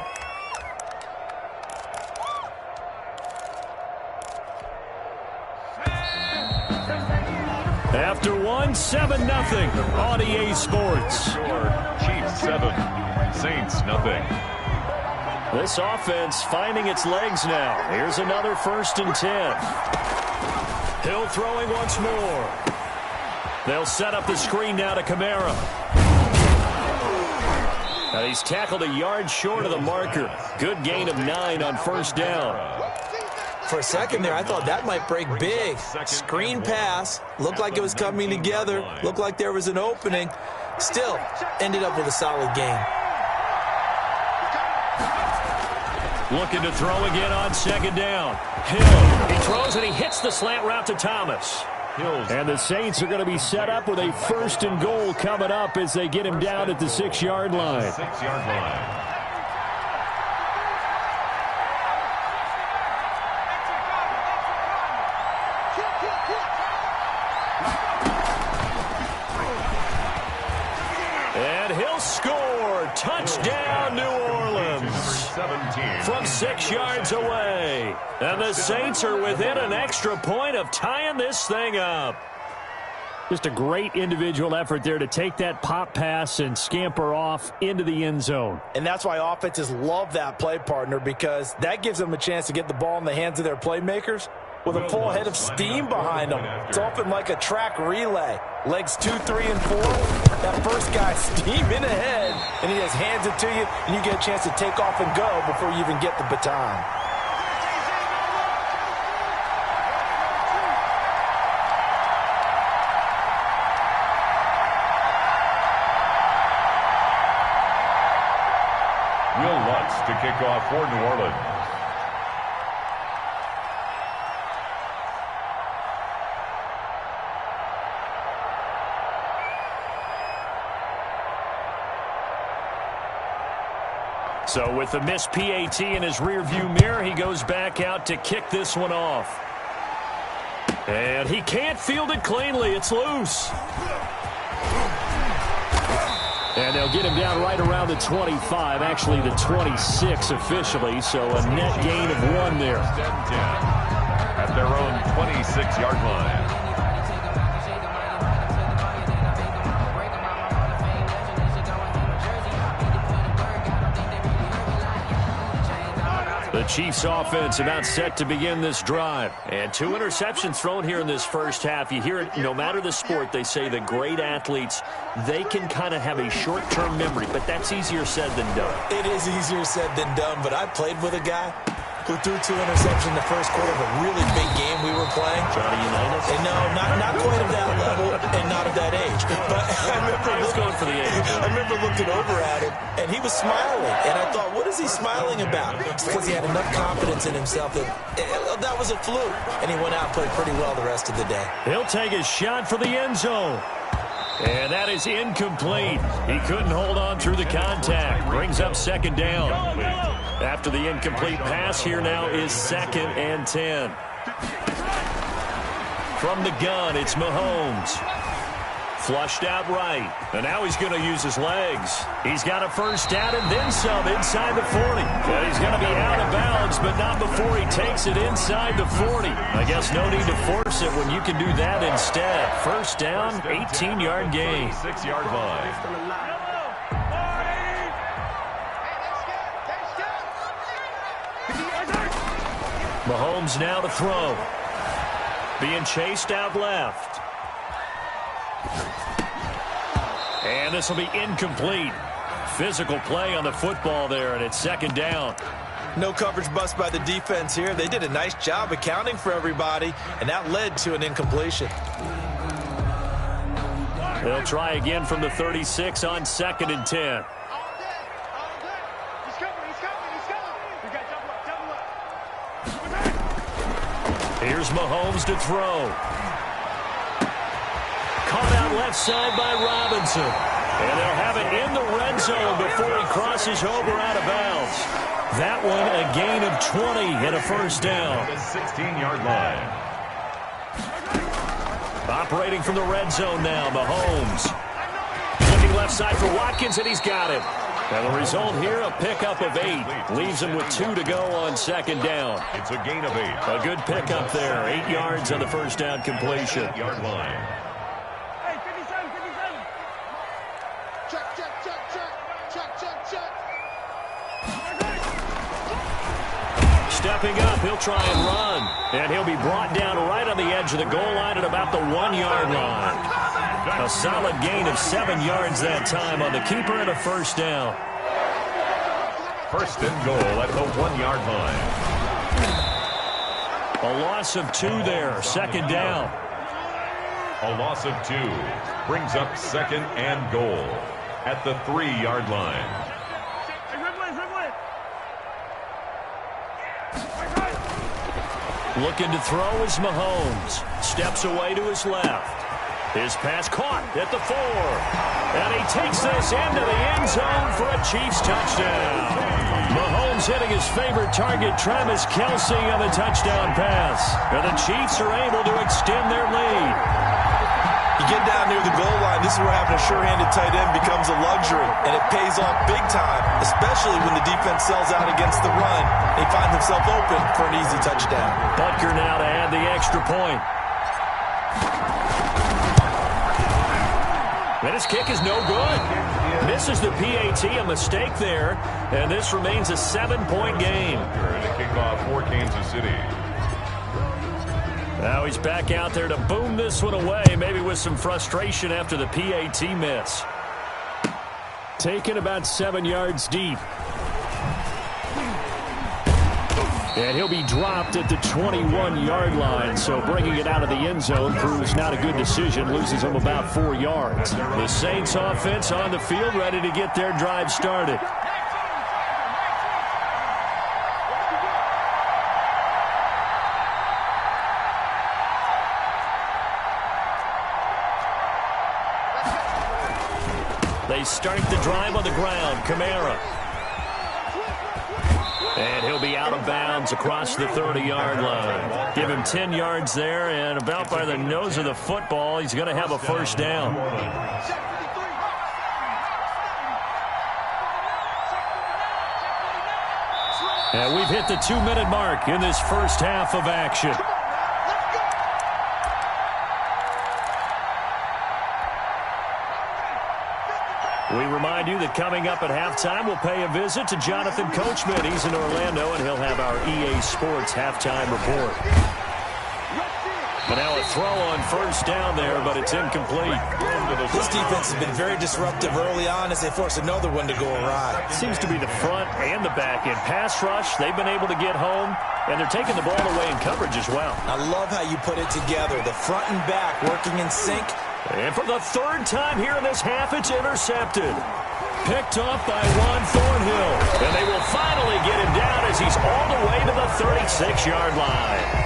After one, 7-0 on EA Sports.
Chiefs 7, Saints nothing.
This offense finding its legs now. Here's another 1st and 10. Hill throwing once more. They'll set up the screen now to Kamara. Now he's tackled a yard short of the marker. Good gain of 9 on 1st down.
For a second there, I thought that might break big. Screen pass. Looked like it was coming together. Looked like there was an opening. Still, ended up with a solid gain.
Looking to throw again on 2nd down. Hill, he throws and he hits the slant route to Thomas. And the Saints are going to be set up with a 1st and goal coming up as they get him down at the 6-yard line.
6-yard line.
And he'll score. Touchdown, New Orleans.
17.
From 6 yards away. And the Saints are within an extra point of tying this thing up. Just a great individual effort there to take that pop pass and scamper off into the end zone.
And that's why offenses love that play, partner, because that gives them a chance to get the ball in the hands of their playmakers with a full head of steam behind them. It's often like a track relay. Legs 2, 3, and 4. That first guy steaming ahead, and he just hands it to you, and you get a chance to take off and go before you even get the baton.
kickoff for New Orleans.
So with the missed PAT in his rearview mirror, he goes back out to kick this one off. And he can't field it cleanly. It's loose. And they'll get him down right around the 25, actually the 26 officially, so a net gain of 1 there.
At their own 26-yard line.
The Chiefs offense about set to begin this drive. And 2 interceptions thrown here in this first half. You hear it, no matter the sport, they say the great athletes, they can kind of have a short-term memory, but that's easier said than done.
It is easier said than done, but I played with a guy who threw 2 interceptions in the first quarter of a really big game we were playing.
Johnny Unitas?
And no, not quite of that level and not of that age. But I was going for the age. I remember looking over at him, and he was smiling. And I thought, what is he smiling about? It's because he had enough confidence in himself that was a fluke. And he went out and played pretty well the rest of the day.
He'll take a shot for the end zone. And that is incomplete. He couldn't hold on through the contact. Brings up second down. After the incomplete pass, here now is 2nd and 10. From the gun, it's Mahomes. Flushed out right. And now he's going to use his legs. He's got a first down and then some inside the 40. And he's going to be out of bounds, but not before he takes it inside the 40. I guess no need to force it when you can do that instead. First down, 18-yard gain.
6-yard line.
Mahomes now to throw. Being chased out left. And this will be incomplete. Physical play on the football there, and it's 2nd down.
No coverage bust by the defense here. They did a nice job accounting for everybody, and that led to an incompletion.
They'll try again from the 36 on 2nd and 10. Here's Mahomes to throw. Caught out left side by Robinson. And they'll have it in the red zone before he crosses over out of bounds. That one a gain of 20 and a first down.
The 16-yard line.
Operating from the red zone now, Mahomes. Looking left side for Watkins, and he's got it. And the result here, a pickup of 8. Leaves him with 2 to go on 2nd down.
It's a gain of 8.
A good pickup there. 8 yards on the first down completion.
8-yard line.
Stepping up, he'll try and run. And he'll be brought down right on the edge of the goal line at about the 1-yard line. A solid gain of 7 yards that time on the keeper and a first down.
First and goal at the 1-yard line.
A loss of 2 there, 2nd down.
A loss of 2 brings up 2nd and goal at the 3-yard line.
Looking to throw is Mahomes. Steps away to his left. His pass caught at the 4. And he takes this into the end zone for a Chiefs touchdown. Mahomes hitting his favorite target, Travis Kelce, on the touchdown pass. And the Chiefs are able to extend their lead.
You get down near the goal line, this is where having a sure-handed tight end becomes a luxury, and it pays off big time, especially when the defense sells out against the run. He finds himself open for an easy touchdown.
Butker now to add the extra point. And his kick is no good. Misses the PAT, a mistake there, and this remains a 7-point game.
The kickoff for Kansas City.
Now he's back out there to boom this one away, maybe with some frustration after the PAT miss. Taken about 7 yards deep. And he'll be dropped at the 21-yard line, so bringing it out of the end zone proves not a good decision, loses him about 4 yards. The Saints offense on the field, ready to get their drive started. They start the drive on the ground. Kamara. And he'll be out of bounds across the 30-yard line. Give him 10 yards there, and about by the nose of the football, he's going to have a first down. And we've hit the 2-minute mark in this first half of action. We remind you that coming up at halftime, we'll pay a visit to Jonathan Coachman. He's in Orlando, and he'll have our EA Sports halftime report. But now a throw on first down there, but it's incomplete.
This defense has been very disruptive early on as they force another one to go awry.
Seems to be the front and the back end. Pass rush, they've been able to get home, and they're taking the ball away in coverage as well.
I love how you put it together. The front and back working in sync.
And for the third time here in this half, it's intercepted. Picked off by Juan Thornhill. And they will finally get him down as he's all the way to the 36-yard line.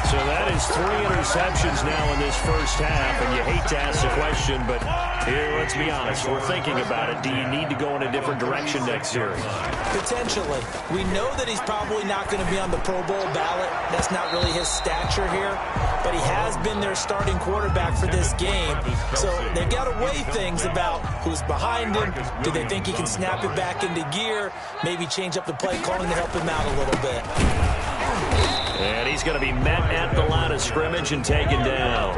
So that is 3 interceptions now in this first half, and you hate to ask the question, but here, let's be honest, we're thinking about it. Do you need to go in a different direction next series?
Potentially. We know that he's probably not going to be on the Pro Bowl ballot. That's not really his stature here, but he has been their starting quarterback for this game. So they've got to weigh things about who's behind him. Do they think he can snap it back into gear? Maybe change up the play calling to help him out a little bit.
And he's going to be met at the line of scrimmage and taken down.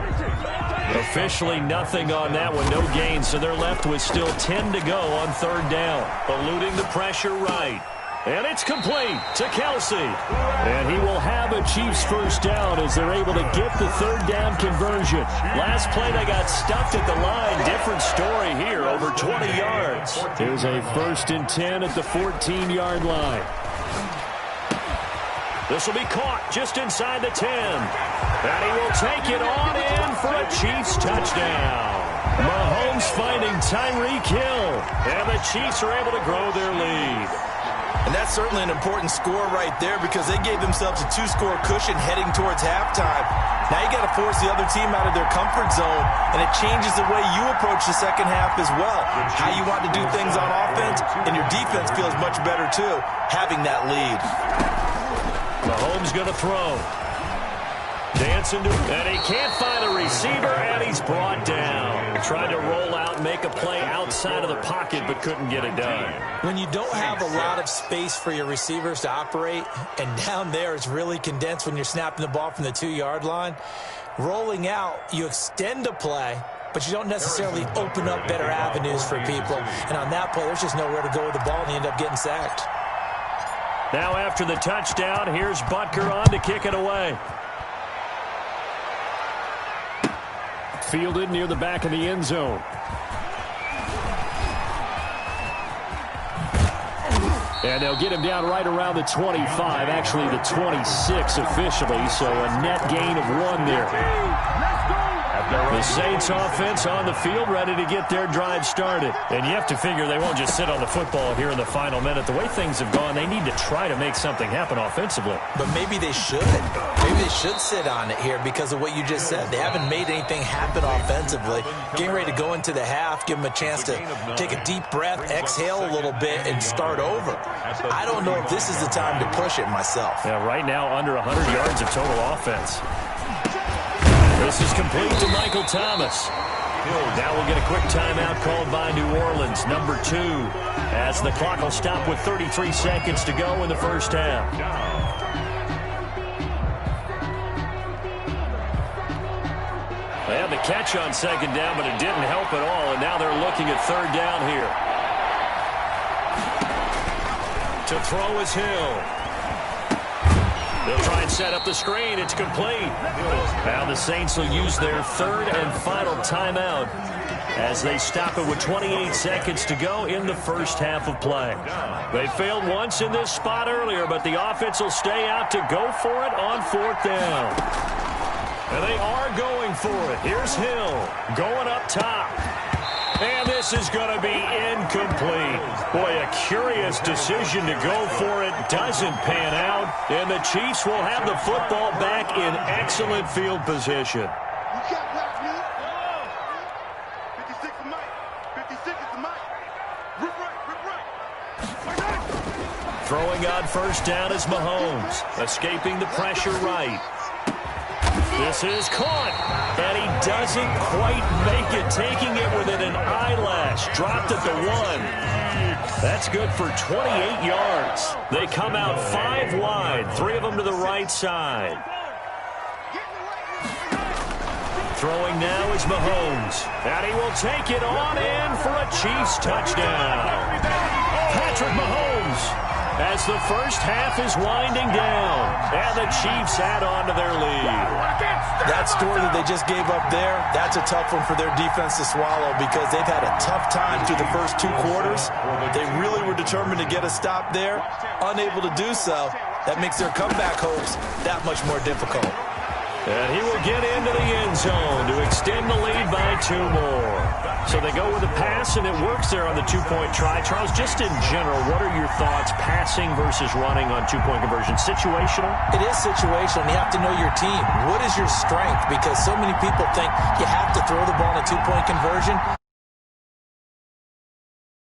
Officially nothing on that one, no gain, so they're left with still 10 to go on third down. Eluding the pressure right. And it's complete to Kelsey. And he will have a Chiefs first down as they're able to get the third down conversion. Last play, they got stuffed at the line. Different story here, over 20 yards. Here's a 1st and 10 at the 14-yard line. This will be caught just inside the 10. And he will take it on in for a Chiefs touchdown. Mahomes finding Tyreek Hill. And the Chiefs are able to grow their lead.
And that's certainly an important score right there because they gave themselves a 2-score cushion heading towards halftime. Now you got to force the other team out of their comfort zone, and it changes the way you approach the second half as well. How you want to do things on offense, and your defense feels much better too, having that lead.
Mahomes going to throw. Dancing to him, and he can't find a receiver, and he's brought down. Tried to roll out, make a play outside of the pocket, but couldn't get it done.
When you don't have a lot of space for your receivers to operate, and down there it's really condensed when you're snapping the ball from the 2-yard line, rolling out, you extend a play, but you don't necessarily open up better avenues for people. And on that play, there's just nowhere to go with the ball, and you end up getting sacked.
Now after the touchdown, here's Butker on to kick it away. Fielded near the back of the end zone. And they'll get him down right around the 25, actually the 26 officially, so a net gain of 1 there. The Saints offense on the field, ready to get their drive started. And you have to figure they won't just sit on the football here in the final minute. The way things have gone, they need to try to make something happen offensively.
But maybe they should. Maybe they should sit on it here because of what you just said. They haven't made anything happen offensively. Getting ready to go into the half, give them a chance to take a deep breath, exhale a little bit, and start over. I don't know if this is the time to push it myself.
Yeah, right now under 100 yards of total offense. This is complete to Michael Thomas. Now we'll get a quick timeout called by New Orleans, number 2, as the clock will stop with 33 seconds to go in the first half. They had the catch on second down, but it didn't help at all, and now they're looking at third down here. To throw is Hill. They'll try and set up the screen. It's complete. Now the Saints will use their third and final timeout as they stop it with 28 seconds to go in the first half of play. They failed once in this spot earlier, but the offense will stay out to go for it on 4th down. And they are going for it. Here's Hill going up top. And this is going to be incomplete. Boy, a curious decision to go for it. Doesn't pan out. And the Chiefs will have the football back in excellent field position.
You can't block me. 56 is mine. 56 is mine.
Throwing on first down is Mahomes. Escaping the pressure right. This is caught. And he doesn't quite make it. Taking it within an eyelash. Dropped at the 1. That's good for 28 yards. They come out 5 wide. 3 of them to the right side. Throwing now is Mahomes. And he will take it on in for a Chiefs touchdown. Patrick Mahomes, as the first half is winding down, and the Chiefs add on to their lead.
That score that they just gave up there, that's a tough one for their defense to swallow because they've had a tough time through the first 2 quarters. They really were determined to get a stop there, unable to do so. That makes their comeback hopes that much more difficult.
And he will get into the end zone to extend the lead by 2 more. So they go with a pass, and it works there on the 2-point try. Charles, just in general, what are your thoughts passing versus running on 2-point conversion? Situational?
It is situational, and you have to know your team. What is your strength? Because so many people think you have to throw the ball in a 2-point conversion.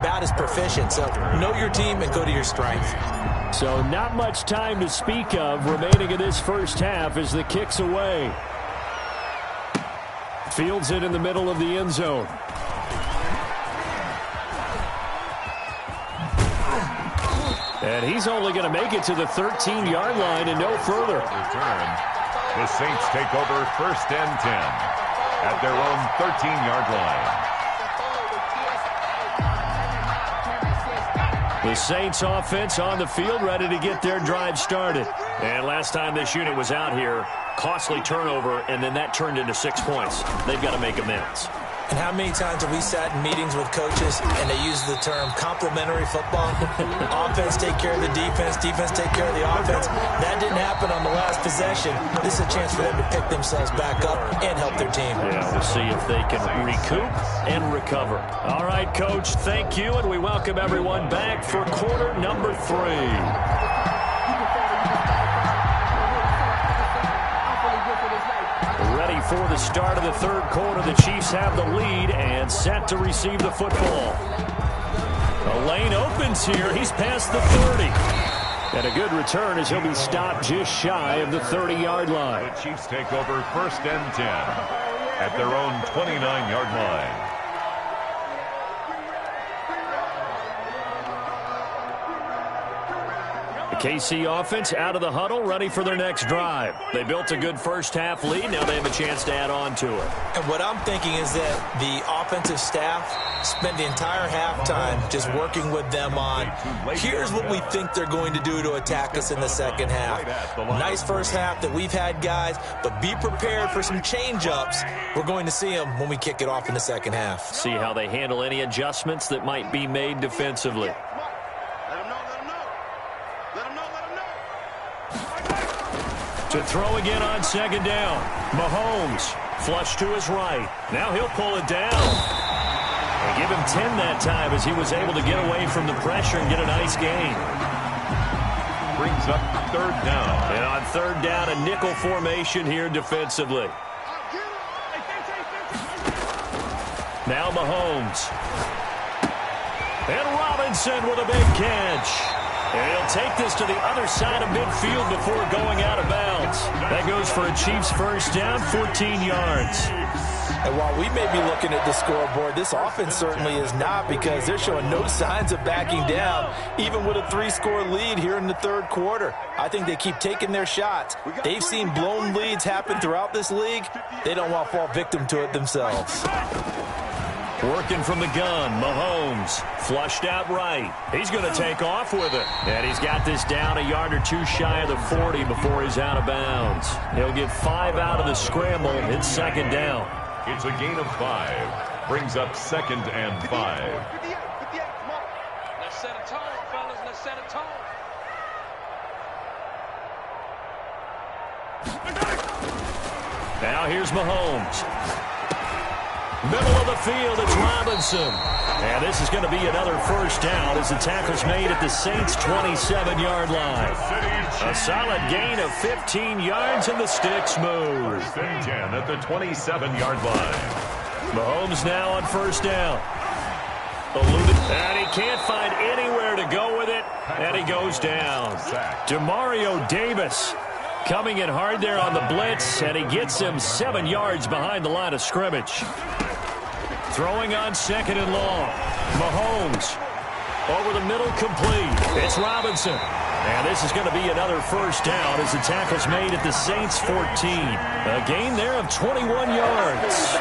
Bat is proficient, so know your team and go to your strength.
So not much time to speak of remaining in this first half as the kick's away. Fields it in the middle of the end zone. And he's only going to make it to the 13-yard line and no further.
Return. The Saints take over first and 10 at their own 13-yard line.
The Saints offense on the field, ready to get their drive started. And last time this unit was out here, costly turnover, and then that turned into 6 points. They've got to make amends.
And how many times have we sat in meetings with coaches and they use the term complementary football? Offense take care of the defense, defense take care of the offense. That didn't happen on the last possession. This is a chance for them to pick themselves back up and help their team.
Yeah, we'll see if they can recoup and recover. All right, Coach, thank you, and we welcome everyone back for quarter number 3. Ready for the start of the third quarter. The Chiefs have the lead and set to receive the football. A lane opens here. He's past the 30. And a good return as he'll be stopped just shy of the 30-yard line.
The Chiefs take over first and 10 at their own 29-yard line.
KC offense out of the huddle, ready for their next drive. They built a good first-half lead. Now they have a chance to add on to it.
And what I'm thinking is that the offensive staff spent the entire halftime just working with them on, here's what we think they're going to do to attack us in the second half. Nice first half that we've had, guys, but be prepared for some change-ups. We're going to see them when we kick it off in the second half.
See how they handle any adjustments that might be made defensively. To throw again on second down. Mahomes, flush to his right. Now he'll pull it down. They give him 10 that time as he was able to get away from the pressure and get a nice gain.
Brings up third down.
And on third down, a nickel formation here defensively. Now Mahomes. And Robinson with a big catch. And he'll take this to the other side of midfield before going out of bounds. That goes for a Chiefs first down, 14 yards.
And while we may be looking at the scoreboard, this offense certainly is not, because they're showing no signs of backing down, even with a 3-score lead here in the third quarter. I think they keep taking their shots. They've seen blown leads happen throughout this league. They don't want to fall victim to it themselves.
Working from the gun, Mahomes, flushed out right. He's going to take off with it. And he's got this down a yard or two shy of the 40 before he's out of bounds. He'll get 5 out of the scramble. It's second down.
It's a gain of 5. Brings up second and 5.
Let's set a tone, fellas. Let's set a tone.
Now here's Mahomes. Middle of the field, it's Robinson. And this is going to be another first down as the tackle's made at the Saints' 27-yard line. A solid gain of 15 yards and the sticks move.
First and 10 at the 27-yard line.
Mahomes now on first down. Eluded, and he can't find anywhere to go with it. And he goes down. Demario Davis coming in hard there on the blitz, and he gets him 7 yards behind the line of scrimmage. Throwing on 2nd and long. Mahomes over the middle, complete. It's Robinson. And this is going to be another first down as the tackle's made at the Saints 14. A gain there of 21 yards.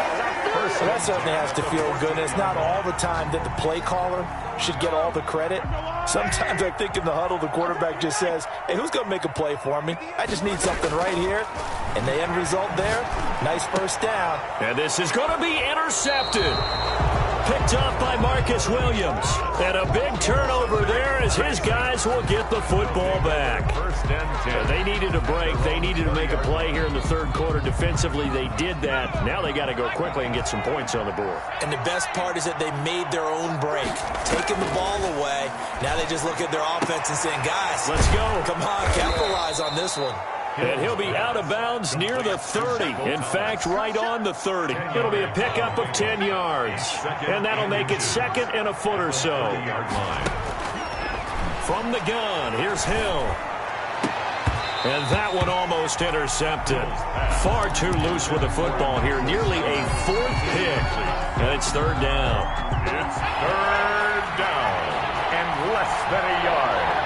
That certainly has to feel good. And it's not all the time that the play caller should get all the credit. Sometimes I think in the huddle, the quarterback just says, hey, who's going to make a play for me? I just need something right here. And the end result there, nice first down.
And this is going to be intercepted. Picked up by Marcus Williams. And a big turnover there as his guys will get the football back. They needed a break. They needed to make a play here in the third quarter. Defensively, they did that. Now they got to go quickly and get some points on the board.
And the best part is that they made their own break. Taking the ball away. Now they just look at their offense and saying, guys,
let's go.
Come on, capitalize on this one.
And he'll be out of bounds near the 30. In fact, right on the 30. It'll be a pickup of 10 yards. And that'll make it 2nd and a foot or so. From the gun, here's Hill. And that one almost intercepted. Far too loose with the football here. Nearly a 4th pick. And it's 3rd down.
It's 3rd down and less than a yard.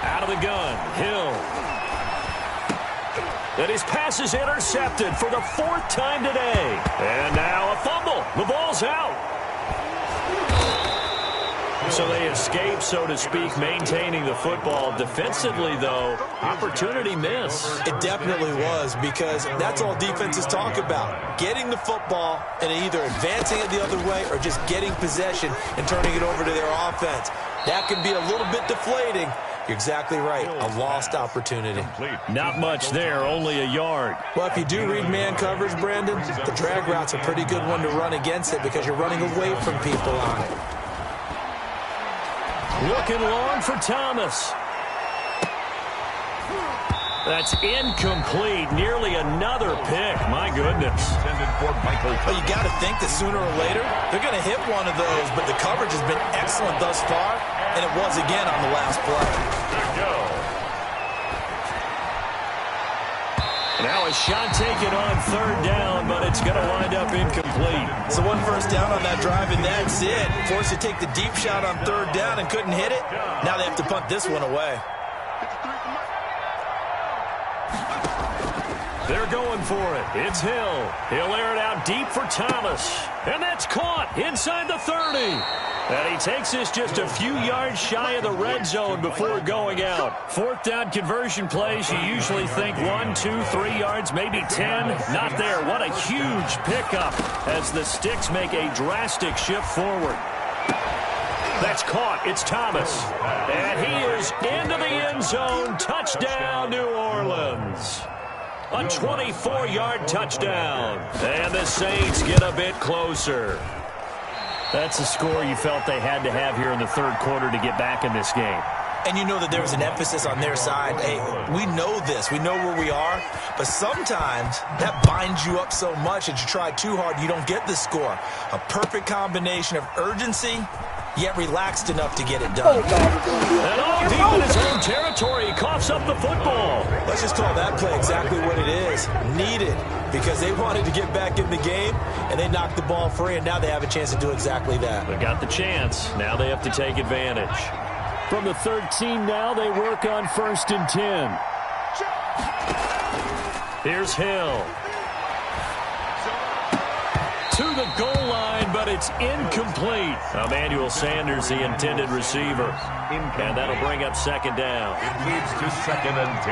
Out of the gun, Hill. And his pass is intercepted for the 4th time today. And now a fumble. The ball's out. So they escape, so to speak, maintaining the football. Defensively, though, opportunity miss.
It definitely was, because that's all defenses talk about. Getting the football and either advancing it the other way or just getting possession and turning it over to their offense. That can be a little bit deflating. You're exactly right. A lost opportunity.
Not much there, only a yard.
Well, if you do read man coverage, Brandon, the drag route's a pretty good one to run against it because you're running away from people on it.
Looking long for Thomas. That's incomplete. Nearly another pick. My goodness.
Well, you got to think that sooner or later they're going to hit one of those, but the coverage has been excellent thus far, and it was again on the last play.
Now a shot taken on 3rd down, but it's going to wind up incomplete.
So 1 first down on that drive, and that's it. Forced to take the deep shot on 3rd down and couldn't hit it. Now they have to punt this one away.
They're going for it. It's Hill. He'll air it out deep for Thomas. And that's caught inside the 30. And he takes this just a few yards shy of the red zone before going out. 4th down conversion plays, you usually think 1, 2, 3 yards, maybe 10. Not there. What a huge pickup as the Sticks make a drastic shift forward. That's caught. It's Thomas. And he is into the end zone. Touchdown, New Orleans. A 24-yard touchdown. And the Saints get a bit closer. That's a score you felt they had to have here in the third quarter to get back in this game.
And you know that there was an emphasis on their side. Hey, we know this. We know where we are. But sometimes that binds you up so much that you try too hard, you don't get the score. A perfect combination of urgency, yet relaxed enough to get it done.
And all deep in his own territory, he coughs up the football.
Let's just call that play exactly what it is. Needed, because they wanted to get back in the game, and they knocked the ball free, and now they have a chance to do exactly that.
They got the chance. Now they have to take advantage. From the 13 now, they work on 1st and 10. Here's Hill. To the goal line, but it's incomplete. Emmanuel Sanders, the intended receiver. And that'll bring up 2nd down.
It leads to 2nd and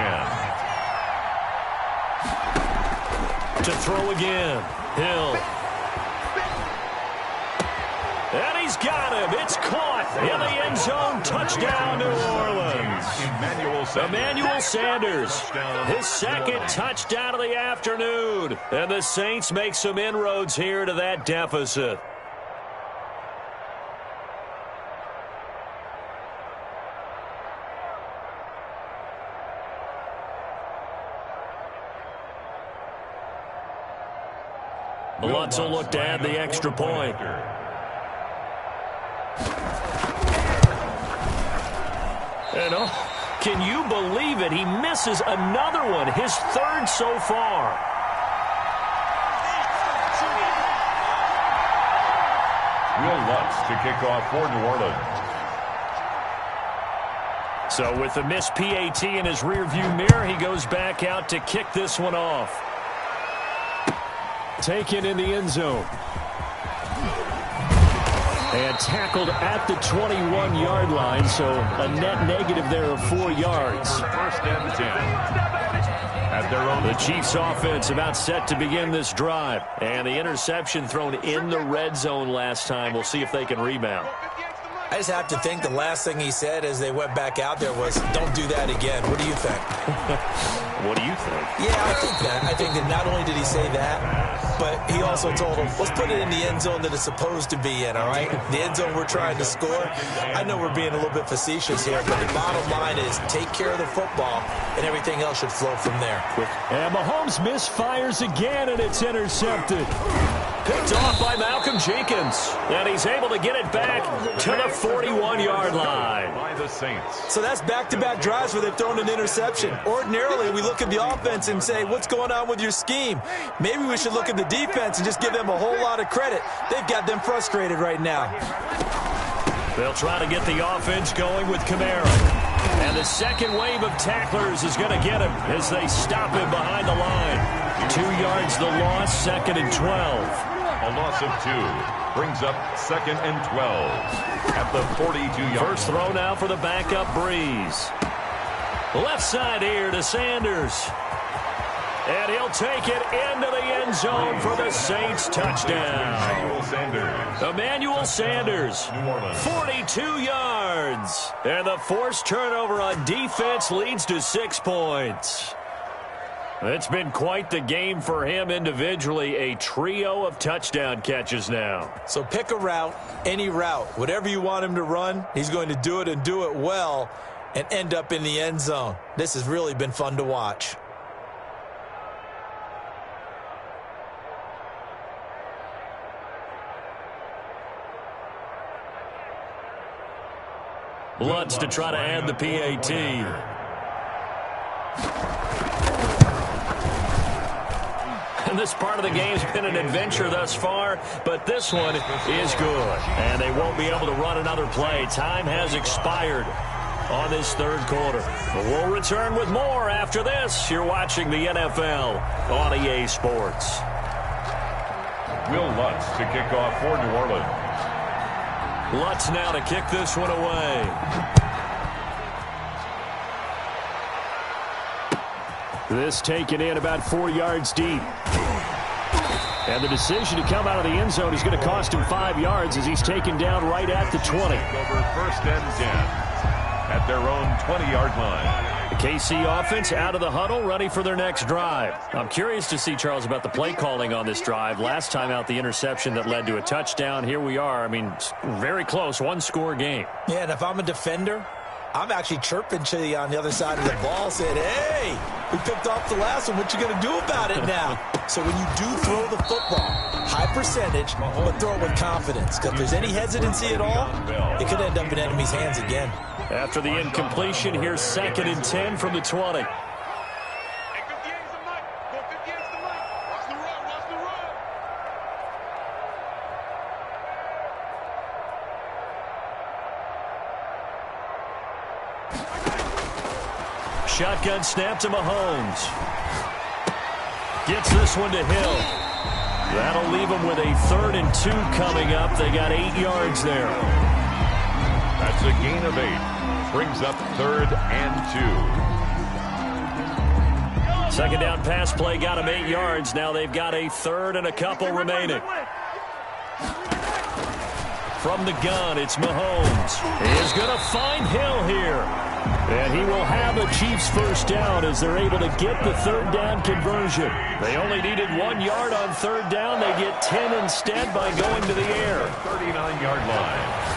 10.
To throw again. Hill. And he's got him. It's caught in the end zone. Touchdown, New Orleans. Emmanuel Sanders, his 2nd touchdown of the afternoon. And the Saints make some inroads here to that deficit. Lutz will look to add the extra point. And can you believe it? He misses another one, his third so far.
Will Lutz to kick off for New Orleans.
So with the missed PAT in his rearview mirror, he goes back out to kick this one off. Taken in the end zone. And tackled at the 21-yard line, so a net negative there of 4 yards.
First and 10. At their own.
The Chiefs offense about set to begin this drive. And the interception thrown in the red zone last time. We'll see if they can rebound.
I just have to think the last thing he said as they went back out there was, don't do that again. What do you think?
What do you think?
Yeah, I think that. I think that not only did he say that, but he also told them, let's put it in the end zone that it's supposed to be in, all right? The end zone we're trying to score. I know we're being a little bit facetious here, but the bottom line is take care of the football, and everything else should flow from there.
And Mahomes misfires again, and it's intercepted. Picked off by Malcolm Jenkins. And he's able to get it back to the 41-yard line.
By the Saints.
So that's back-to-back drives where they've thrown an interception. Ordinarily, we look at the offense and say, what's going on with your scheme? Maybe we should look at the defense and just give them a whole lot of credit. They've got them frustrated right now.
They'll try to get the offense going with Kamara. And the second wave of tacklers is going to get him as they stop him behind the line. 2 yards the loss, second and 12.
A loss of 2 brings up second and 12 at the 42-yard.
First throw now for the backup Breeze. Left side here to Sanders. And he'll take it into the end zone for the Saints touchdown. Emmanuel Sanders, 42 yards. And the forced turnover on defense leads to 6 points. It's been quite the game for him individually, a trio of touchdown catches now.
So pick a route, any route. Whatever you want him to run, he's going to do it and do it well and end up in the end zone. This has really been fun to watch.
Lutz to try to add the PAT. And this part of the game's been an adventure thus far, but this one is good. And they won't be able to run another play. Time has expired on this third quarter. But we'll return with more after this. You're watching the NFL on EA Sports.
Will Lutz to kick off for New Orleans.
Lutz now to kick this one away. This taken in about 4 yards deep. And the decision to come out of the end zone is going to cost him 5 yards as he's taken down right at the 20.
Over first and 10 at their own 20-yard line.
The KC offense out of the huddle, ready for their next drive. I'm curious to see, Charles, about the play calling on this drive. Last time out, the interception that led to a touchdown. Here we are. I mean, very close, one-score game.
Yeah, and if I'm a defender, I'm actually chirping to you on the other side of the ball, saying, hey, we picked off the last one. What you going to do about it now? So when you do throw the football, high percentage, but throw it with confidence. Because if there's any hesitancy at all, it could end up in enemy's hands again.
After the incompletion, here's second and 10 from the 20. Shotgun snap to Mahomes. Gets this one to Hill. That'll leave them with a 3rd and 2 coming up. They got 8 yards there.
That's a gain of 8. Brings up 3rd and 2.
Second down pass play got him 8 yards. Now they've got a 3rd and a couple remaining. From the gun, it's Mahomes. He's going to find Hill here. And he will have a Chiefs first down as they're able to get the 3rd down conversion. They only needed 1 yard on 3rd down. They get 10 instead by going to the air.
39-yard line.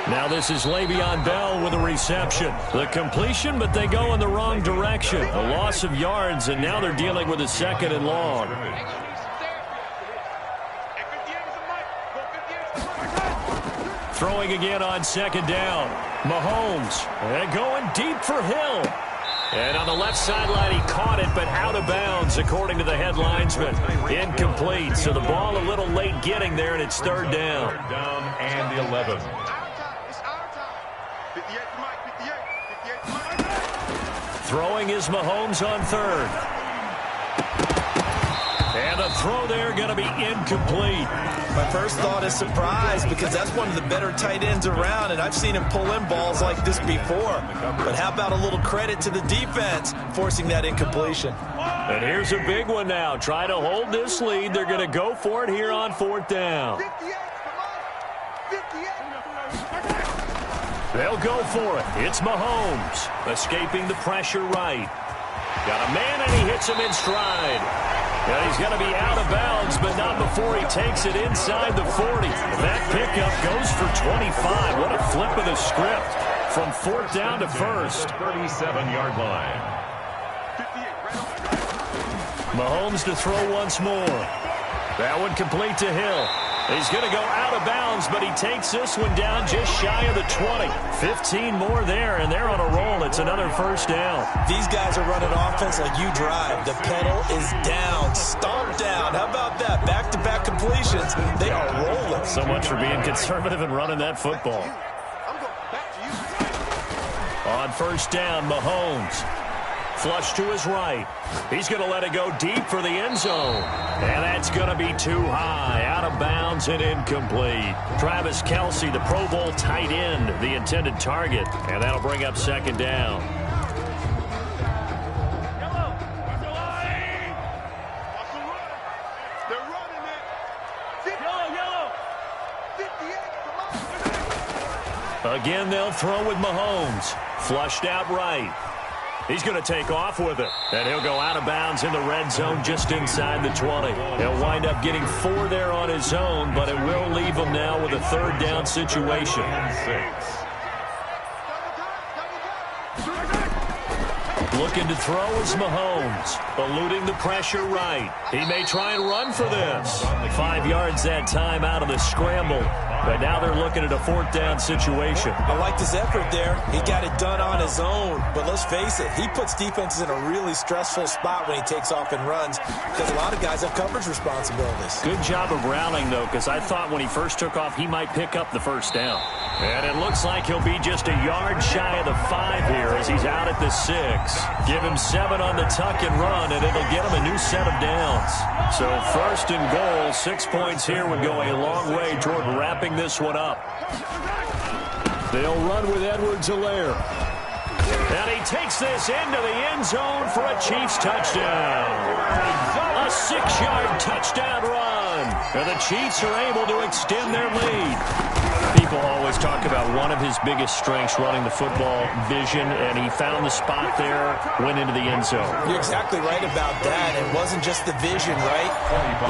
Now this is Le'Veon Bell with a reception. The completion, but they go in the wrong direction. A loss of yards, and now they're dealing with a 2nd and long. Throwing again on 2nd down. Mahomes, and going deep for Hill. And on the left sideline, he caught it, but out of bounds, according to the head linesman. Incomplete, so the ball a little late getting there, and it's third down.
Third down and 11.
It's our time. 58 to Mike, 58 to Mike.
Throwing is Mahomes on third. And the throw there going to be incomplete.
My first thought is surprise because that's one of the better tight ends around, and I've seen him pull in balls like this before. But how about a little credit to the defense forcing that incompletion?
And here's a big one now. Try to hold this lead. They're going to go for it here on fourth down.
58 to Mike, 58.
They'll go for it. It's Mahomes escaping the pressure right. Got a man, and he hits him in stride. And he's going to be out of bounds, but not before he takes it inside the 40. That pickup goes for 25. What a flip of the script from fourth down to first.
37-yard line.
Mahomes to throw once more. That one complete to Hill. He's going to go out of bounds, but he takes this one down just shy of the 20. 15 more there, and they're on a roll. It's another first down.
These guys are running offense like you drive. The pedal is down, stomp down. How about that? Back-to-back completions. They are rolling.
So much for being conservative and running that football. On first down, Mahomes. Flush to his right. He's going to let it go deep for the end zone. And that's going to be too high. Out of bounds and incomplete. Travis Kelce, the Pro Bowl tight end, the intended target. And that'll bring up second down.
They're running it. Yellow. 58 to Mike.
Again, they'll throw with Mahomes. Flushed out right. He's going to take off with it. And he'll go out of bounds in the red zone just inside the 20. He'll wind up getting 4 there on his own, but it will leave him now with a third down situation. Looking to throw is Mahomes. Eluding the pressure right. He may try and run for this. 5 yards that time out of the scramble. But now they're looking at a fourth down situation.
I liked his effort there. He got it done on his own. But let's face it, he puts defenses in a really stressful spot when he takes off and runs because a lot of guys have coverage responsibilities.
Good job of rallying, though, because I thought when he first took off, he might pick up the first down. And it looks like he'll be just a yard shy of the 5 here as he's out at the 6. Give him 7 on the tuck and run, and it'll get him a new set of downs. So first and goal, 6 points here would go a long way toward wrapping this one up. They'll run with Edwards-Helaire. And he takes this into the end zone for a Chiefs touchdown. A 6-yard touchdown run. And the Chiefs are able to extend their lead. People always talk about one of his biggest strengths running the football, vision, and he found the spot there, went into the end zone.
You're exactly right about that. It wasn't just the vision, right?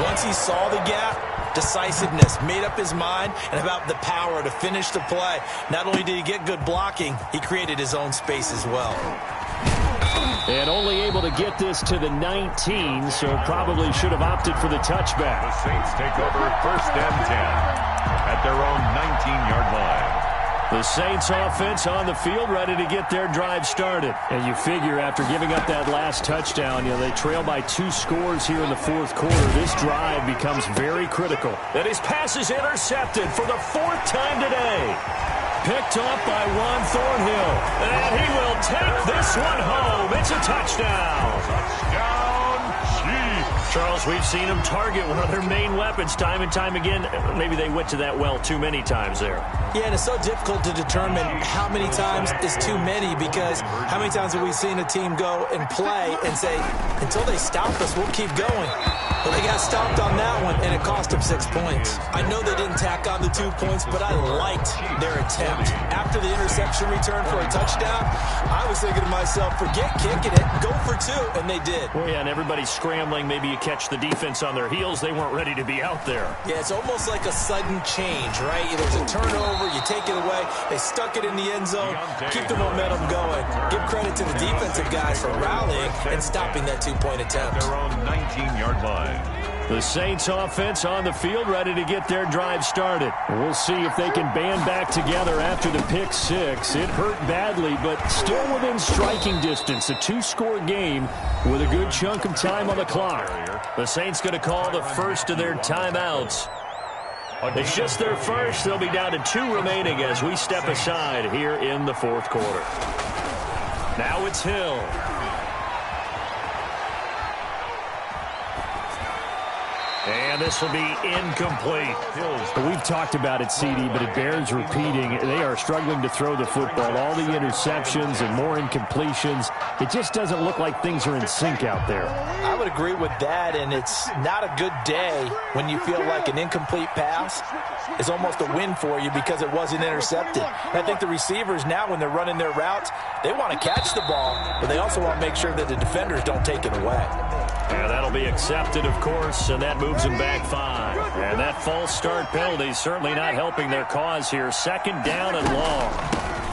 Once he saw the gap, decisiveness, made up his mind, and about the power to finish the play. Not only did he get good blocking, he created his own space as well.
And only able to get this to the 19, so probably should have opted for the touchback.
The Saints take over first and 10 at their own 19-yard line.
The Saints offense on the field ready to get their drive started. And you figure after giving up that last touchdown, they trail by 2 scores here in the fourth quarter. This drive becomes very critical. And his pass is intercepted for the 4th time today. Picked off by Juan Thornhill. And he will take this one home. It's a touchdown.
Touchdown, Chiefs.
Charles, we've seen them target one of their main weapons time and time again. Maybe they went to that well too many times there.
Yeah, and it's so difficult to determine how many times is too many because how many times have we seen a team go and play and say, until they stop us, we'll keep going. Well, they got stopped on that one, and it cost them 6 points. I know they didn't tack on the 2 points, but I liked their attempt. After the interception return for a touchdown, I was thinking to myself, forget kicking it, go for 2, and they did.
Well, yeah, and everybody's scrambling. Maybe you catch the defense on their heels. They weren't ready to be out there.
Yeah, it's almost like a sudden change, right? There's a turnover, you take it away, they stuck it in the end zone, keep the momentum going. Give credit to the defensive guys for rallying and stopping that 2-point attempt.
Their own 19-yard line.
The Saints offense on the field, ready to get their drive started. We'll see if they can band back together after the pick six. It hurt badly, but still within striking distance. A two-score game with a good chunk of time on the clock. The Saints going to call the first of their timeouts. It's just their first. They'll be down to 2 remaining as we step aside here in the fourth quarter. Now it's Hill. And this will be incomplete. We've talked about it, CD, but it bears repeating. They are struggling to throw the football. All the interceptions and more incompletions. It just doesn't look like things are in sync out there.
I would agree with that, and it's not a good day when you feel like an incomplete pass is almost a win for you because it wasn't intercepted. And I think the receivers now, when they're running their routes, they want to catch the ball, but they also want to make sure that the defenders don't take it away.
Yeah, that'll be accepted, of course, and that moves them back 5. And that false start penalty certainly not helping their cause here. Second down and long.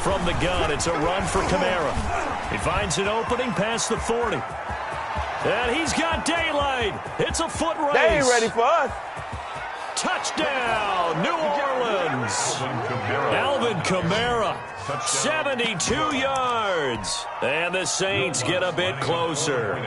From the gun, it's a run for Kamara. He finds an opening past the 40. And he's got daylight. It's a foot race.
They ain't ready for us.
Touchdown, New Orleans. Alvin Kamara, 72 yards. And the Saints get a bit closer.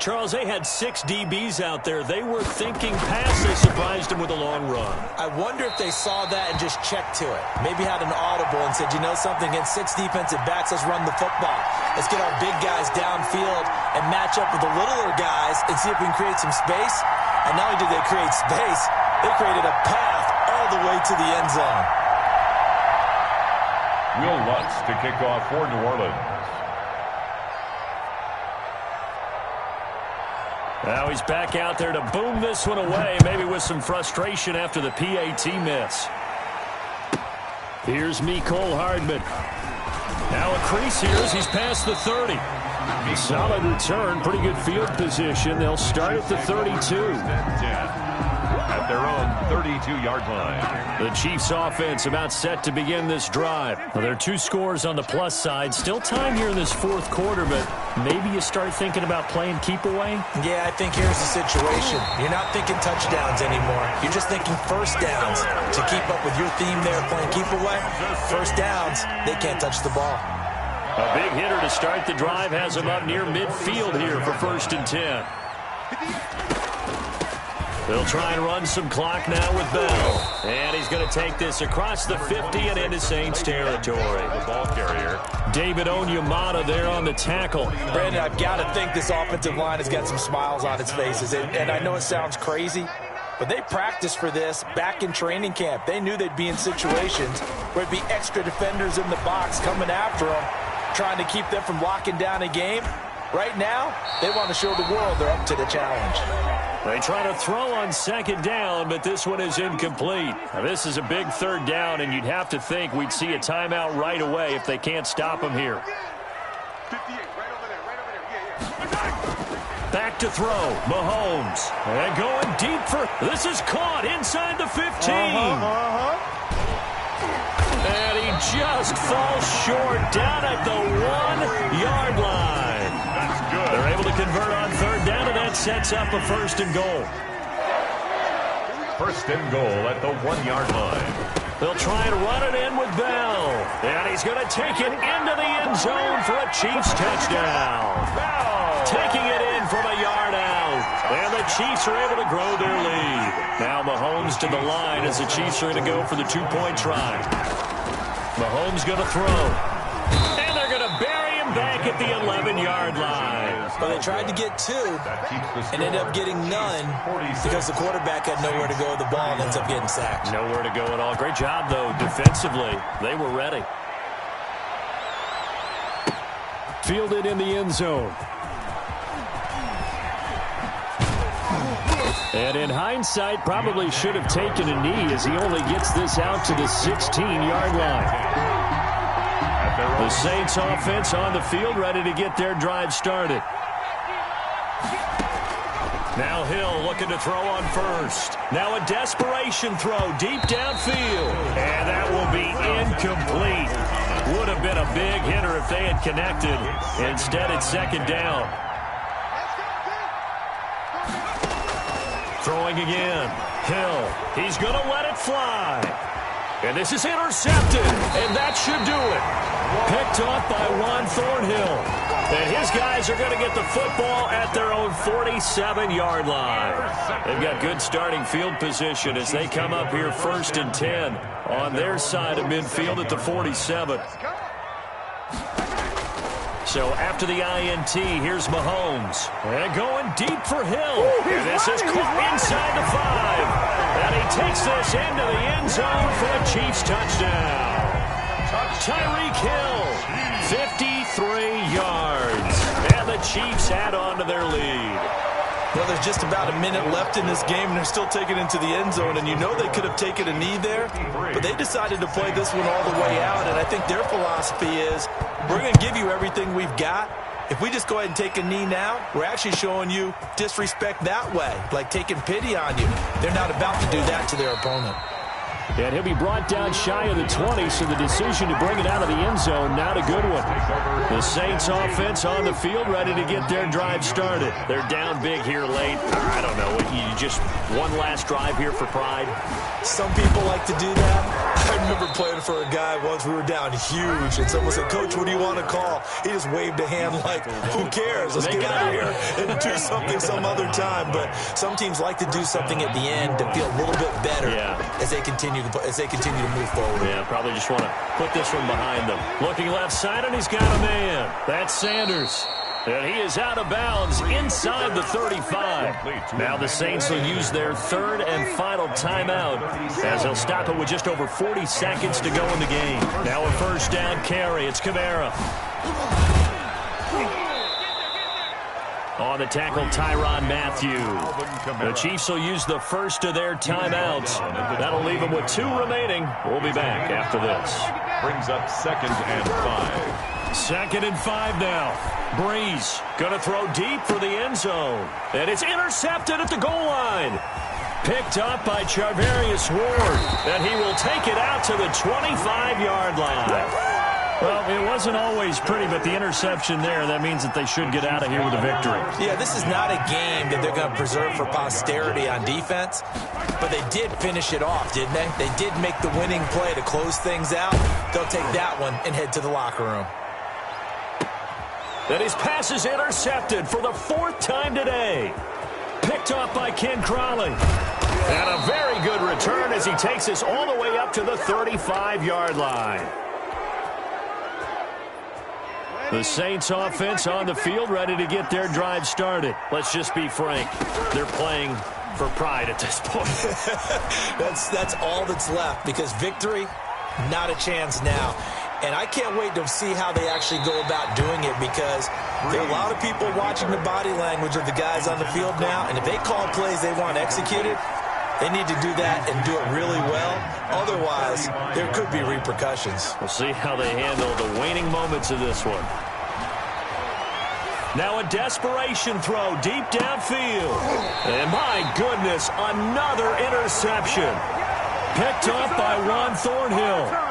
Charles, they had 6 DBs out there. They were thinking pass. They surprised him with a long run.
I wonder if they saw that and just checked to it. Maybe had an audible and said, you know something, against 6 defensive backs, let's run the football. Let's get our big guys downfield and match up with the littler guys and see if we can create some space. And not only did they create space, they created a path all the way to the end zone.
Will Lutz to kick off for New Orleans.
Now he's back out there to boom this one away, maybe with some frustration after the PAT miss. Here's Mecole Hardman. Now a crease here as he's past the 30. Solid return, pretty good field position. They'll start at the 32.
At their own 32-yard line.
The Chiefs offense about set to begin this drive. Well, there are 2 scores on the plus side. Still time here in this fourth quarter, but maybe you start thinking about playing keep away?
Yeah, I think here's the situation. You're not thinking touchdowns anymore. You're just thinking first downs. To keep up with your theme there, playing keep away, first downs, they can't touch the ball.
A big hitter to start the drive has him up near midfield here for 1st and 10. They'll try and run some clock now with Bell. And he's going to take this across the 50 and into Saints territory.
The ball carrier.
David Onyemata there on the tackle.
Brandon, I've got to think this offensive line has got some smiles on its faces. And I know it sounds crazy, but they practiced for this back in training camp. They knew they'd be in situations where it'd be extra defenders in the box coming after them, trying to keep them from locking down a game. Right now, they want to show the world they're up to the challenge.
They try to throw on 2nd down, but this one is incomplete. Now, this is a big 3rd down, and you'd have to think we'd see a timeout right away if they can't stop him here.
58, right over there.
Back to throw, Mahomes. And going deep for, this is caught inside the 15. And he just falls short down at the 1-yard line.
That's good.
They're able to convert on 3rd down, and that sets up a 1st and goal.
1st and goal at the 1-yard line.
They'll try and run it in with Bell. And he's going to take it into the end zone for a Chiefs touchdown. Bell taking it in from a yard out. And the Chiefs are able to grow their lead. Now Mahomes to the line as the Chiefs are going to go for the 2-point try. Mahomes going to throw. And they're going to bury him back at the 11-yard line.
But they tried to get 2 and ended up getting none because the quarterback had nowhere to go with the ball and ends up getting sacked.
Nowhere to go at all. Great job, though, defensively. They were ready. Fielded in the end zone. And in hindsight, probably should have taken a knee as he only gets this out to the 16-yard line. The Saints offense on the field, ready to get their drive started. Now Hill looking to throw on 1st. Now a desperation throw deep downfield. And that will be incomplete. Would have been a big hitter if they had connected. Instead, it's 2nd down. Throwing again. Hill. He's going to let it fly. And this is intercepted. And that should do it. Picked off by Juan Thornhill. And his guys are going to get the football at their own 47-yard line. They've got good starting field position as they come up here 1st and 10 on their side of midfield at the 47. So after the INT, here's Mahomes. And going deep for Hill. And this is caught inside the 5. And he takes this into the end zone for a Chiefs touchdown. Tyreek Hill, 53 yards. And the Chiefs add on to their lead.
Well, there's just about a minute left in this game, and they're still taking it into the end zone. And you know they could have taken a knee there, but they decided to play this one all the way out. And I think their philosophy is, we're going to give you everything we've got. If we just go ahead and take a knee now, we're actually showing you disrespect that way, like taking pity on you. They're not about to do that to their opponent.
And he'll be brought down shy of the 20, so the decision to bring it out of the end zone, not a good one. The Saints offense on the field, ready to get their drive started. They're down big here late. I don't know, you just one last drive here for pride?
Some people like to do that. I remember playing for a guy once. We were down huge, and someone said, "Coach, what do you want to call?" He just waved a hand like, who cares? Let's get out of here and do something some other time. But some teams like to do something at the end to feel a little bit better as they continue to move forward.
Yeah, probably just want to put this one behind them. Looking left side, and he's got a man. That's Sanders. And he is out of bounds inside the 35. Now the Saints will use their 3rd and final timeout as they'll stop it with just over 40 seconds to go in the game. Now a 1st down carry. It's Kamara. On the tackle, Tyrann Mathieu. The Chiefs will use the first of their timeouts. That'll leave them with 2 remaining. We'll be back after this.
Brings up 2nd and 5.
2nd and 5 now. Breeze going to throw deep for the end zone. And it's intercepted at the goal line. Picked up by Charvarius Ward. And he will take it out to the 25-yard line. Well, it wasn't always pretty, but the interception there, that means that they should get out of here with a victory.
Yeah, this is not a game that they're going to preserve for posterity on defense, but they did finish it off, didn't they? They did make the winning play to close things out. They'll take that one and head to the locker room.
And his pass is intercepted for the 4th time today. Picked off by Ken Crawley. And a very good return as he takes us all the way up to the 35-yard line. The Saints offense on the field, ready to get their drive started. Let's just be frank. They're playing for pride at this point.
That's all that's left, because victory, not a chance now. And I can't wait to see how they actually go about doing it, because there are a lot of people watching the body language of the guys on the field now, and if they call plays they want executed, they need to do that and do it really well. Otherwise, there could be repercussions.
We'll see how they handle the waning moments of this one. Now a desperation throw deep downfield. And my goodness, another interception. Picked off by Juan Thornhill.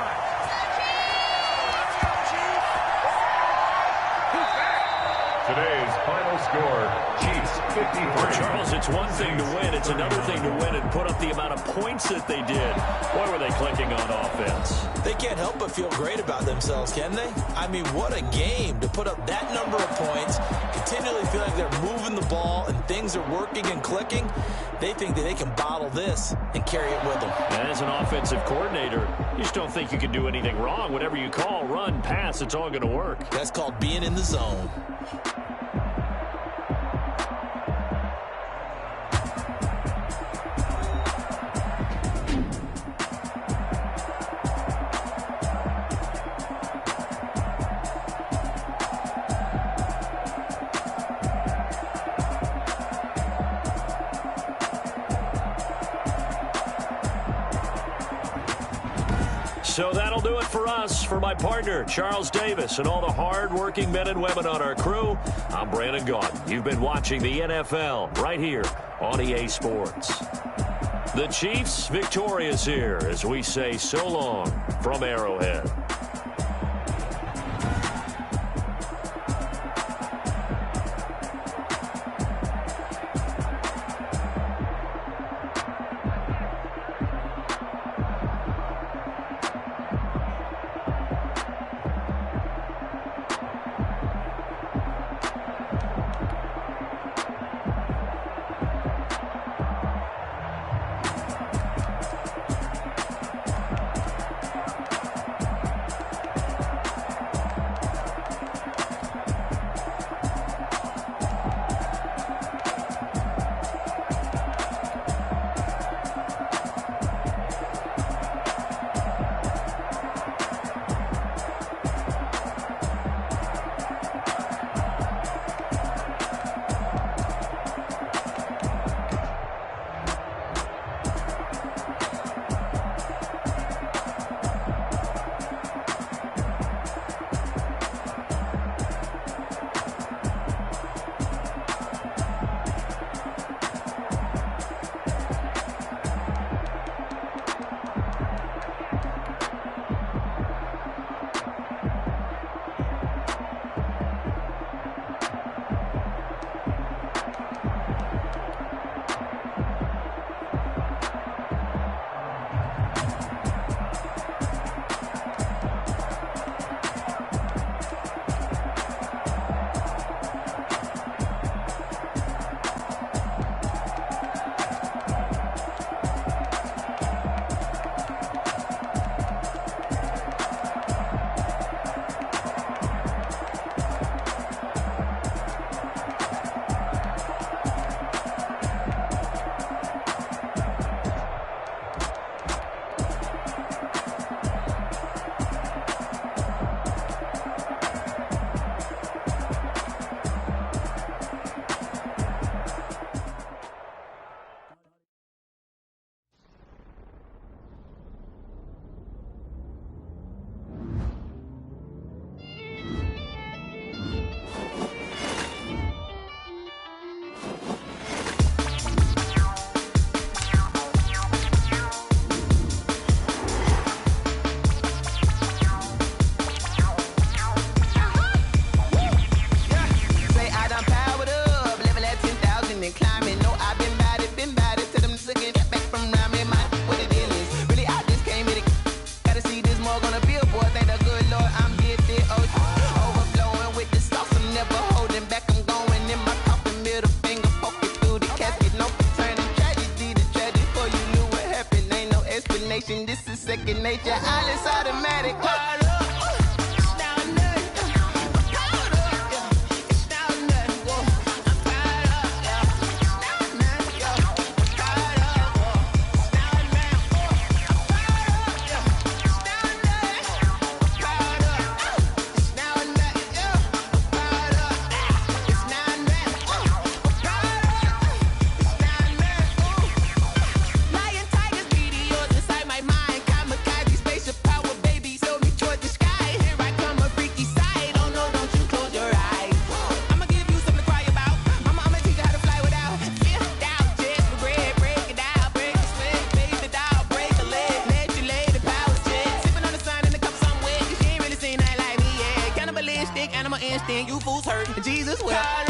Today's final score, Chiefs 53.
Charles, it's one thing to win. It's another thing to win and put up the amount of points that they did. Boy, were they clicking on offense.
They can't help but feel great about themselves, can they? I mean, what a game to put up that number of points, continually feel like they're moving the ball and things are working and clicking. They think that they can bottle this and carry it with them.
As an offensive coordinator, you just don't think you can do anything wrong. Whatever you call, run, pass, it's all going to work.
That's called being in the zone.
So that'll do it for us. For my partner, Charles Davis, and all the hard-working men and women on our crew, I'm Brandon Gaudin. You've been watching the NFL right here on EA Sports. The Chiefs victorious here as we say so long from Arrowhead.
and this is second nature. All is automatic. Caught up.
You fools hurt. Jesus, well.